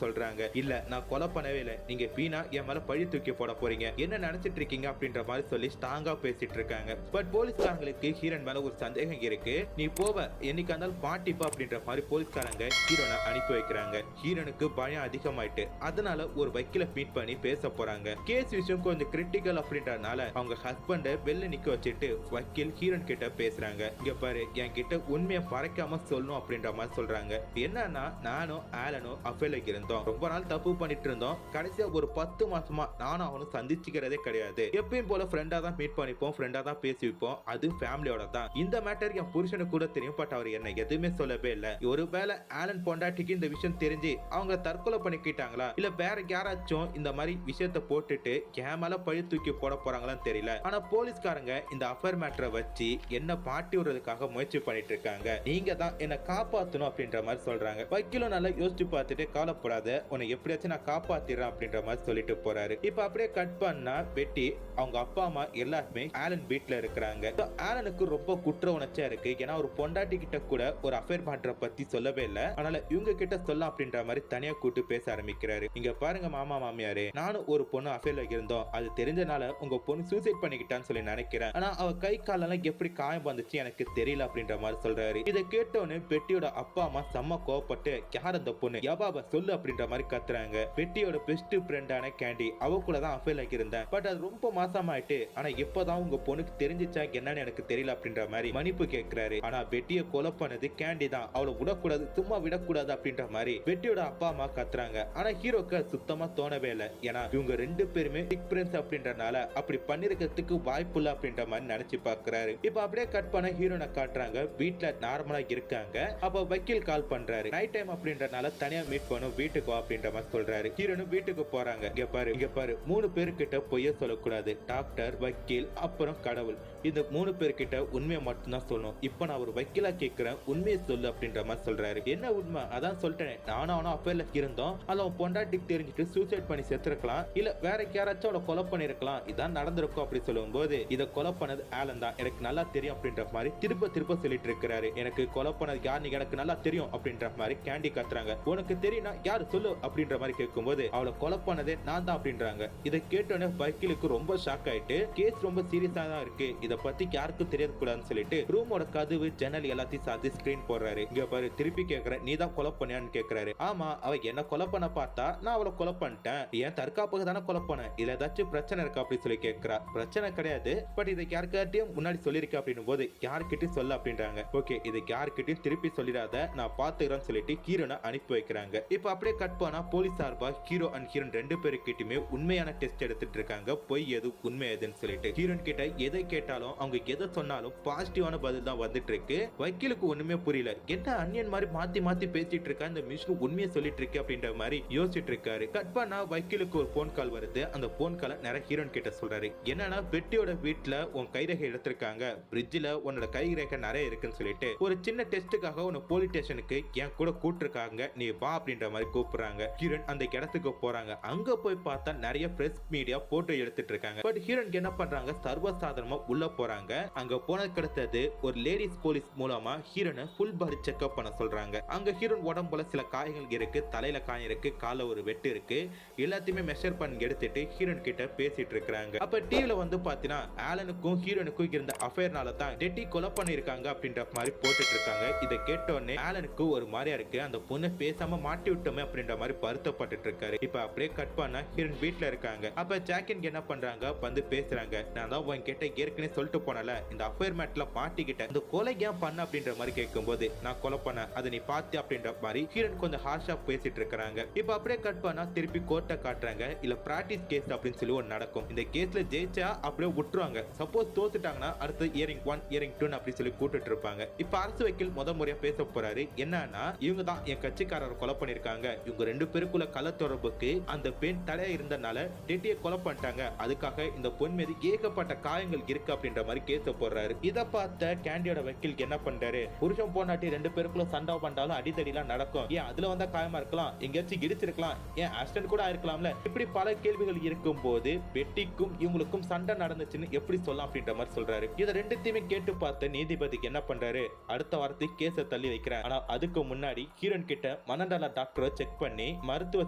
சொல்றாங்க. இல்ல நான் கொலை பண்ணவே இல்லை, நீங்க வீணா என் மேல பழி தூக்கி போட போறீங்க, என்ன நினைச்சிட்டு இருக்கீங்க அப்படின்ற மாதிரி சொல்லி ஸ்ட்ராங்கா பேசிட்டு இருக்காங்க. பட் போலீஸ்காரங்களுக்கு ஹீரோன் மேல ஒரு சந்தேகம் இருக்கு. நீ போவ என்னைக்கு இருந்தாலும் பாட்டிப்பா அப்படின்ற மாதிரி போலீஸ்காரங்க ஹீரோனை அனுப்பி வைக்கிறாங்க. ஹீரோனுக்கு பயம் அதிகமாயிட்டு அதனால ஒரு வக்கீல மீட் பண்ணி பேச போறாங்க. கேஸ் விஷயம் கொஞ்சம் கிரிட்டிக்கல் அப்படின்றதுனால அவங்க ஹஸ்பண்ட வெளில நிக்க வச்சுட்டு வக்கீல் ஹீரோன் கிட்ட பேசுறாங்க. இங்க பாரு என் கிட்ட உண்மையை மறைக்காம சொல்லணும் அப்படின்ற மாதிரி சொல்றாங்க. என்னன்னா நானும் ஆலனும் அஃபேர்ல இருந்தோம், ரொம்ப நாள் தப்பு பண்ணிட்டு இருந்தோம், கடைசியா ஒரு 10 மாசமா நானும் அவனும் சந்திச்சுக்கிறதே கிடையாது. எப்பயும் போல ஃப்ரெண்டா தான் மீட் பண்ணிப்போம், ஃப்ரெண்டா தான் பேசிப்போம், அது ஃபேமிலியோட தான். இந்த மேட்டர் என் புருஷனுக்கு கூட தெரியும், பட் அவர் என்ன எதுவுமே சொல்லவே இல்லை. ஒருவேளை ஆலன் பொண்டாட்டிக்கு இந்த விஷயம் தெரிஞ்சு அவங்க தற்கொலை பண்ணிக்கிட்டாங்களா இல்ல வேற யாராச்சும் இந்த மாதிரி விஷயத்தை போட்டுட்டு என் மேல பழி தூக்கி போட போறாங்களான்னு தெரியல. ஆனா போலீஸ்காரங்க இந்த அஃபேர் மேட்டரை வச்சு என்ன பாட்டி விடுறதுக்காக முயற்சி பண்ணிட்டு இருக்காங்க. நீங்க தான் என்ன காப்பாத்தணும் அப்படின்ற மாதிரி சொல்றாங்க. வக்கீலும் நல்லா யோசிச்சு பார்த்துட்டு கவலைப்படாத, உன்னை எப்படியாச்சும் நான் காப்பாத்திடுறேன் அப்படின்ற மாதிரி சொல்லிட்டு போறாரு. இப்ப அப்படியே கட் பண்ணா வெட்டி அவங்க அப்பா அம்மா எல்லாருமே ஆலன் வீட்ல இருக்கிறாங்க. ஆலனுக்கு ரொம்ப குற்ற உணர்ச்சியா இருக்கு. ஏன்னா ஒரு பொண்டாட்டி கிட்ட கூட ஒரு அஃபேர் மேட்டரை பத்தி சொல்லவே இல்லை, அதனால இவங்க கிட்ட சொல்ல அப்படின்ற மாதிரி தனியா கூட்டு பேச ஆரம்பிக்கிறாரு. இங்க பாருங்க மாமா மாமியாரே, நானும் ஒரு பொண்ணு அஃபேர்ல இருந்தோம், அது தெரிஞ்சனால உங்க பொண்ணு சூசைட் பண்ணிக்கிட்டான்னு சொல்லி நினைக்கிறேன். ஆனா அவ கை காலெல்லாம் எப்படி காயம் வந்துச்சு எனக்கு தெரியல அப்படின்ற மாதிரி சொல்றாரு. இதை கேட்டோன்னு பெட்டியோட அப்பா அம்மா செம்ம கோவப்பட்டு யார் அந்த பொண்ணு யபாபா சொல்லு அப்படின்ற மாதிரி கத்துறாங்க. பெட்டியோட பெஸ்ட் ஃப்ரெண்டான கேண்டி, அவ கூட தான் அஃபேர்ல இருந்தேன், பட் அது ரொம்ப மாசமாயிட்டு, ஆனா இப்பதான் உங்க பொண்ணுக்கு தெரிஞ்சிச்சா என்னன்னு எனக்கு தெரியல அப்படின்ற மாதிரி மன்னிப்பு கேட்கிறாரு. ஆனா பெட்டியை கொலை பண்ணது கேண்டி தான், அவளை விடக்கூடாது, சும்மா விடக்கூடாது அப்படின்ற மாதிரி பெட்டியோட அப்பா அம்மா கத்துறாங்க. ஆனா ஹீரோக்கு சுத்தமா தோணவே இல்லை. ஏன்னா இவங்க 2 பேருமே பிக் ஃப்ரெண்ட்ஸ் அப்படின்றனால அப்படி பண்ணிருக்கிறதுக்கு வாய்ப்பு இல்லை அப்படின்ற மாதிரி நினைச்சு பாக்குறாரு. இப்ப அப்படியே கட் பண்ண ஹீரோனை காட்டுறாங்க. வீட்டுல நார்மலா இருக்காங்க. அப்ப வக்கீல் கால் பண்றாரு. நைட் டைம் அப்படின்றனால தனியா மீட் பண்ணும், வீட்டுக்கு வா அப்படின்ற மாதிரி சொல்றாரு. ஹீரோனும் வீட்டுக்கு போறாங்க. இங்க பாரு 3 பேருக்கிட்ட பொய்ய சொல்லக்கூடாது, டாக்டர், வக்கீல், அப்புறம் கடவுள். இந்த 3 பேர்கிட்ட உண்மையை மட்டும்தான் சொல்லணும். இப்ப நான் ஒரு வக்கீலா கேட்கிறேன், உண்மையை சொல்லு அப்படின்ற மாதிரி சொல்றாரு. என்ன உண்மை? அதான் சொல்லிட்டேன், நானும் அவனும் அஃபேர்ல இருந்தோம், அது அவன் பொண்டாட்டிக்கு தெரிஞ்சுட்டு சூசைட் பண்ணி செத்துருக்கலாம், இல்ல வேற யாராச்சும் அவளை கொலை பண்ணிருக்கலாம், இதான் நடந்திருக்கும் அப்படி சொல்லும் போது இதை கொலை பண்ணது ஆலன் தான், எனக்கு நல்லா தெரியும் அப்படின்ற மாதிரி திருப்ப திருப்ப சொல்லிட்டு இருக்கிறாரு. எனக்கு கொலை பண்ணது யாருன்னு எனக்கு நல்லா தெரியும் அப்படின்ற மாதிரி கேண்டி கத்துறாங்க. உனக்கு தெரியும்னா யாரு சொல்லு அப்படின்ற மாதிரி கேட்கும்போது அவளை கொலை பண்ணதே நான் தான் அப்படின்றாங்க. இதை கேட்டோன்னே வக்கீலுக்கு ரொம்ப ஷாக் ஆயிட்டு, கேஸ் ரொம்ப சீரியஸா தான் இருக்கு, இதை பத்தி யாருக்கும் தெரியக்கூடாதுன்னு சொல்லிட்டு ரூமோட கதவு ஜன்னல் எல்லாத்தையும் சாத்தி ஸ்கிரீன் போடுறாரு. இங்க பாரு திருப்பி கேக்குறேன், நீ தான் கொலை பண்ணியான்னு கேக்குறாரு. ஆமா, அவ என்ன கொலை பண்ண பார்த்தா நான் அவளை கொலை பண்ணிட்டேன், ஏன் தற்காப்புக்கு தானே கொலை பண்ண, இதுல ஏதாச்சும் பிரச்சனை இருக்கா அப்படி சொல்லி கேட்கிறா. பிரச்சனை கிடையாது, பட் இதை யாருக்கிட்டையும் முன்னாடி சொல்லிருக்க அப்படின்னும் போது யாருக்கிட்டையும் சொல்ல அப்படின்றாங்க. ஓகே, இது யாருக்கிட்டையும் திருப்பி சொல்லிடாத, நான் பாத்துக்கிறேன்னு சொல்லிட்டு ஹீரோனை அனுப்பி வைக்கிறாங்க. இப்ப அப்படியே கட் பண்ணா போலீஸ் சார்பா ஹீரோ அண்ட் ஹீரோன் 2 பேருக்கிட்டுமே உண்மையான டெஸ்ட் எடுத்துட்டு இருக்காங்க. பொய் எது உண்மை எதுன்னு சொல்லிட்டு ஹீரோன் கிட்ட எதை கேட்டாலும் அவங்க எதை சொன்னாலும் பாசிட்டிவான பதில் தான் வந்துட்டு இருக்கு. வக்கீலுக்கு ஒண்ணுமே புரியல, என்ன அன்னியன் மாதிரி மாத்தி மாத்தி பேசிட்டு இருக்கா, இந்த மிஷின் உண்மையை சொல்லிட்டு இருக்கு அப்படின்ற மாதிரி யோசிச்சுட்டு இருக்காரு. கட் பண்ணா வக்கீலுக்கு ஒரு போன் கால் வருது. அந்த போன் காலை நேரா ஹீரோன் கிட்ட சொல்றாரு. என்னன்னா பெட்டியோட வீட்டுல உன் கைரேகை எடுத்திருக்காங்க, பிரிட்ஜ்ல உன்னோட கைரேகை நிறைய இருக்குன்னு சொல்லிட்டு ஒரு சின்ன டெஸ்ட்டுக்காக உன்னை போலீஸ் ஸ்டேஷனுக்கு என் கூட கூட்டிருக்காங்க, நீ வா அப்படின்ற மாதிரி கூப்பிடுறாங்க. ஹீரோன் அந்த இடத்துக்கு போறாங்க. அங்க போய் பார்த்தா நிறைய பிரஸ் மீடியா போட்டோ எடுத்துட்டு இருக்காங்க. பட் ஹீரோன் என்ன பண்றாங்க, சர்வசாதாரணமா உள்ள போறாங்க. அங்க போனதுக்கு அடுத்தது ஒரு லேடிஸ் போலீஸ் மூலமா ஹீரோனை ஃபுல் பாடி செக்அப் பண்ண சொல்றாங்க. அங்க ஹீரோன் உடம்புல சில காயங்கள் இருக்கு, தலையில காயம் இருக்கு, கால ஒரு வெட்டு இருக்கு, எல்லாத்தையுமே மெஷர் பண்ணி எடுத்துட்டு ஹீரோன் கிட்ட பேசிட்டு இருக்காங்க. அப்ப டிவில வந்து பாத்தீங்கன்னா ஆலனுக்கும் ஹீரோனுக்கும் இருந்த அஃபேர்னால தான் டெட்டி கொலை பண்ணிருக்காங்க அப்படின்ற மாதிரி போட்டுட்டு இருக்காங்க. இதை கேட்டோடனே ஆலனுக்கு ஒரு மாதிரியா இருக்கு, அந்த பொண்ணு பேசாம மாட்டி விட்டோமே அப்படின்ற மாதிரி வருத்தப்பட்டு இருக்காரு. இப்ப அப்படியே கட் பண்ணா ஹீரோன் வீட்டுல இருக்காங்க. அப்ப ஜாக்கின் என்ன பண்றாங்க, வந்து பேசுறாங்க. நான் தான் உன் கிட்ட ஏற்கனவே சொல்லிட்டு போனல, இந்த அஃபேர் மேட்ல மாட்டிக்கிட்ட இந்த கொலை ஏன் பண்ண அப்படின்ற மாதிரி கேட்கும்போது நான் கொலை பண்ண அதை நீ பாத்து அப்படின்ற மாதிரி ஹீரோன் கொஞ்சம் ஹார்ஷா பேசிட்டு இருக்காங்க. இப்ப அப்படியே கட் பண்ணா திருப்பி கோர்ட்டை காட்டுறாங்க. இல்ல பிராக்டிஸ் கேஸ் அப்படின்னு சொல்லி ஒன்று நடக்கும். இந்த கேஸ்ல ஜெயிச்சா அப்படியே விட்டுருவாங்க. சப்போஸ் தோத்துட்டாங்கன்னா அடுத்து இயரிங் 1 இயரிங் 2 அப்படி சொல்லி கூட்டிட்டு இருப்பாங்க. இப்ப அரசு வக்கீல் முறையா பேச போறாரு. என்னன்னா இவங்க தான் என் கட்சிக்காரரை கொலை பண்ணிருக்காங்க. இவங்க 2 பேருக்குள்ள கள்ள தொடர்புக்கு அந்த பெண் தடையா இருந்தனால டெட்டியை கொலை பண்ணிட்டாங்க. அதுக்காக இந்த பொன் மீது ஏகப்பட்ட காயங்கள் இருக்கு அப்படின்ற மாதிரி கேச போடுறாரு. இதை பார்த்த கேண்டியோட வக்கீல் என்ன பண்றாரு, புருஷன் பொண்டாட்டி 2 பேருக்குள்ள சண்டை பண்ணாலும் அடிதடிலாம் நடக்கும். ஏன் அதுல வந்தா காயமா இருக்கலாம், எங்கேயாச்சும் இடிச்சிருக்கலாம், ஏன் ஆக்சிடென்ட் கூட ஆயிருக்கலாம்ல. இப்படி பல கேள்விகள் இருக்கும் போது பெட்டிக்கும் இவங்களுக்கும் சண்டை நடந்துச்சுன்னு எப்படி சொல்லலாம் அப்படின்ற மாதிரி சொல்றாரு. இதை 2த்தையுமே கேட்டு பார்த்த நீதிபதிக்கு என்ன பண்றாரு, அடுத்த வாரத்துக்கு கேஸை தள்ளி வைக்கிறேன். ஆனா அதுக்கு முன்னாடி ஹீரோன் கிட்ட மனநல டாக்டரை செக் பண்ணி மருத்துவ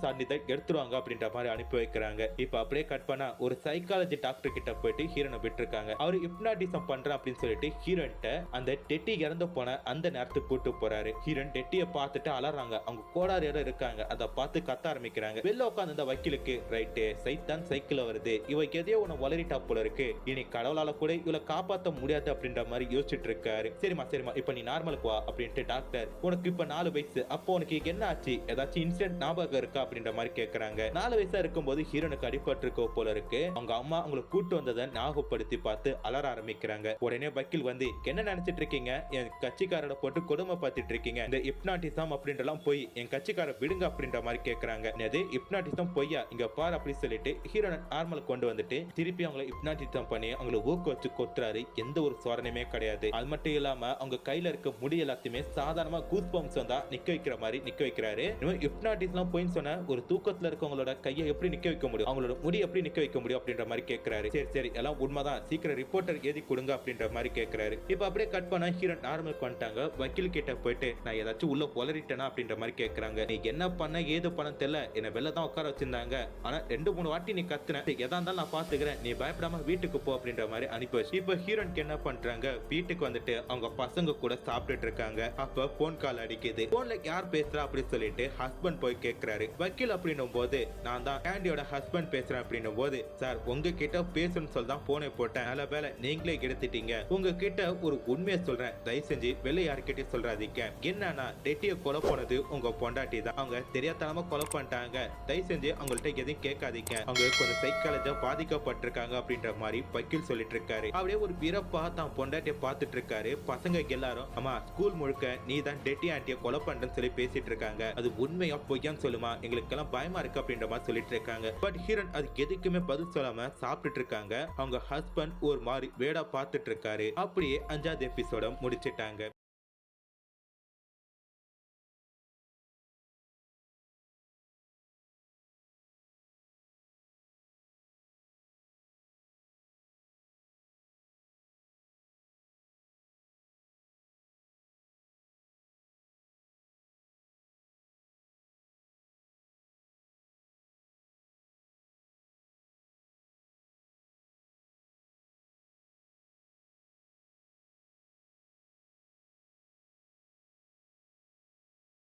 சான்றிதழ் எடுத்துருவாங்க அப்படின்ற மாதிரி அனுப்பி வைக்கிறாங்க. இப்ப அப்படியே கட் பண்ணா ஒரு சைக்காலஜி டாக்டர் கிட்ட போயிட்டு ஹீரோனை விட்டுருக்காங்க. அவரு ஹிப்னாட்டிசம் பண்றேன் அப்படின்னு சொல்லிட்டு ஹீரோன்ட்ட அந்த டெட்டி இறந்து போன அந்த நேரத்துக்கு கூட்டு போறாரு. ஹீரோன் டெட்டியை பார்த்துட்டு அலறாங்க. அவங்க கோடாரியோட இருக்காங்க. அதை பார்த்து கத்த ஆரம்பிக்கிறாங்க. வெளில உட்காந்து இந்த வக்கீலுக்கு ரைட்டு சைத்தான் சைக்கிள் வருது, இவ எதையோ உன வளரிட்டா போல இருக்கு, இனி கடவுளால கூட இவளை காப்பாற்ற முடியாது அப்படின்ற மாதிரி யோசிச்சுட்டு இருக்காரு. சரிமா இப்ப நீ நார்மலுக்கு வா அப்படின்ட்டு டாக்டர், உனக்கு இப்ப 4 வயசு, அப்போ உனக்கு என்ன ஆச்சு, ஏதாச்சும் இன்சிடென்ட் ஞாபகம் இருக்கா அப்படின்ற மாதிரி கேட்கறாங்க. 4 வயசா இருக்கும்போது ஹீரோனுக்கு அடிபட்டு இருக்கோ போல இருக்கு. அவங்க அம்மா அவங்களை கூட்டு வந்ததை ஞாபகப்படுத்தி பார்த்து அலற ஆரம்பிக்கிறாங்க. உடனே வக்கீல் வந்து, என்ன நினைச்சிட்டு இருக்கீங்க, என் கட்சிக்காரரை போட்டு கொடுமை பார்த்துட்டு இருக்கீங்க, இந்த ஹிப்னாட்டிசம் அப்படின்றலாம் போய் என் கட்சிக்கார விடுங்க அப்படின்ற மாதிரி கேட்கறாங்க. அது ஹிப்னாட்டிசம் பொய்யா, இங்க பார் அப்படி சொல்லிட்டு ஹீரோனை நார்மல் கொண்டு வந்துட்டு திருப்பி அவங்களை ஹிப்னாட்டிசம் பண்ணி அவங்களை ஊக்க வச்சு கொத்துறாரு. எந்த ஒரு சோதனையுமே கிடையாது. அது மட்டும் இல்லாம அவங்க கையில இருக்க முடி எல்லாத்தையுமே சாதாரணமா கூஸ் பம்ப்ஸ் வந்தா நிக்க வைக்கிற மாதிரி நிக்க வைக்கிறாரு. ஹிப்னாட்டிசம் போயின்னு சொன்ன ஒரு தூக்கத்துல இருக்கவங்களோட கையை எப்படி நிக்க வைக்க முடியும், அவங்களோட முடி எப்படி நிக்க வைக்க முடியும் அப்படின்ற மாதிரி கேட்கிறாரு. சரி எல்லாம் உண்மைதான், சீக்கிரம் ரிப்போர்ட்டர் எழுதி கொடுங்க அப்படின்ற மாதிரி கேட்கிறாரு. இப்ப அப்படியே கட் பண்ணா ஹீரோ நார்மல் பண்ணிட்டாங்க. வக்கீல் கிட்ட போயிட்டு நான் ஏதாச்சும் உள்ள உளறிட்டேனா அப்படின்ற மாதிரி கேட்கறாங்க. நீ என்ன பண்ண ஏது பண்ண தெரியல, என்ன வெளில தான் உட்கார வச்சிருந்தாங்க, ஆனா 2-3 வாட்டி நீ கத்துன, எதா இருந்தாலும் நான் பாத்துக்கிறேன், நீ பயப்படாம வீட்டுக்கு போ அப்படின்ற மாதிரி அனுப்பி வச்சு இப்ப ஹீரோனுக்கு என்ன பண்றாங்க, வீட்டுக்கு வந்துட்டு அவங்க பசங்க கூட சாப்பிட்டுட்டு இருக்காங்க. அப்ப போன் கால் அடிக்குது. போன்ல யார் பேசுறா அப்படி சொல்லிட்டு ஹஸ்பண்ட் போய் கேட்கிறாரு. வக்கீல் அப்படின்னும் போது நான் தான் கேண்டியோட ஹஸ்பண்ட் பேசுறேன் அப்படின்னும் போது, சார் உங்ககிட்ட பேசணும்னு சொல்லி தான் போனை போட்டேன், நல்ல வேலை நீங்களே எடுத்துட்டீங்க, உங்ககிட்ட ஒரு உண்மையை சொல்றேன், தயவு செஞ்சு வெளில யாருக்கிட்டையும் சொல்றாதீங்க. என்னன்னா டெட்டியை கொலை போனது உங்க பொண்டாட்டி தான், அவங்க தெரியாதனமா கொலை பண்ணிட்டாங்க, தயவு செஞ்சு அவங்கள்ட்ட எதையும் கேட்காதீங்க, அவங்க கொஞ்சம் சைக்காலஜா பாதிக்கப்பட்டிருக்காங்க அப்படின்ற மாதிரி வக்கீல் சொல்லிட்டு இருக்காரு. அப்படியே ஒரு பிறப்பா தான் பொண்டாட்டியை பார்த்துட்டு இருக்காரு. பசங்க எல்லாரும் அம்மா ஸ்கூல் முழுக்க நீ தான் டெட்டி ஆண்டியை கொலை பண்றேன்னு சொல்லி பேசிட்டு இருக்காங்க, அது உண்மையா பொய்யான்னு சொல்லுமா, எங்களுக்கு எல்லாம் பயமா இருக்கு அப்படின்ற மாதிரி சொல்லிட்டு இருக்காங்க. பட் ஹீரோன் அதுக்கு எதுக்குமே பதில் சொல்லாம சாப்பிட்டுட்டு இருக்காங்க. அவங்க ஹஸ்பண்ட் ஒரு மாதிரி வேடா பார்த்துட்டு இருக்காரு. அப்படியே 5வது எபிசோட முடிச்சிட்டாங்க.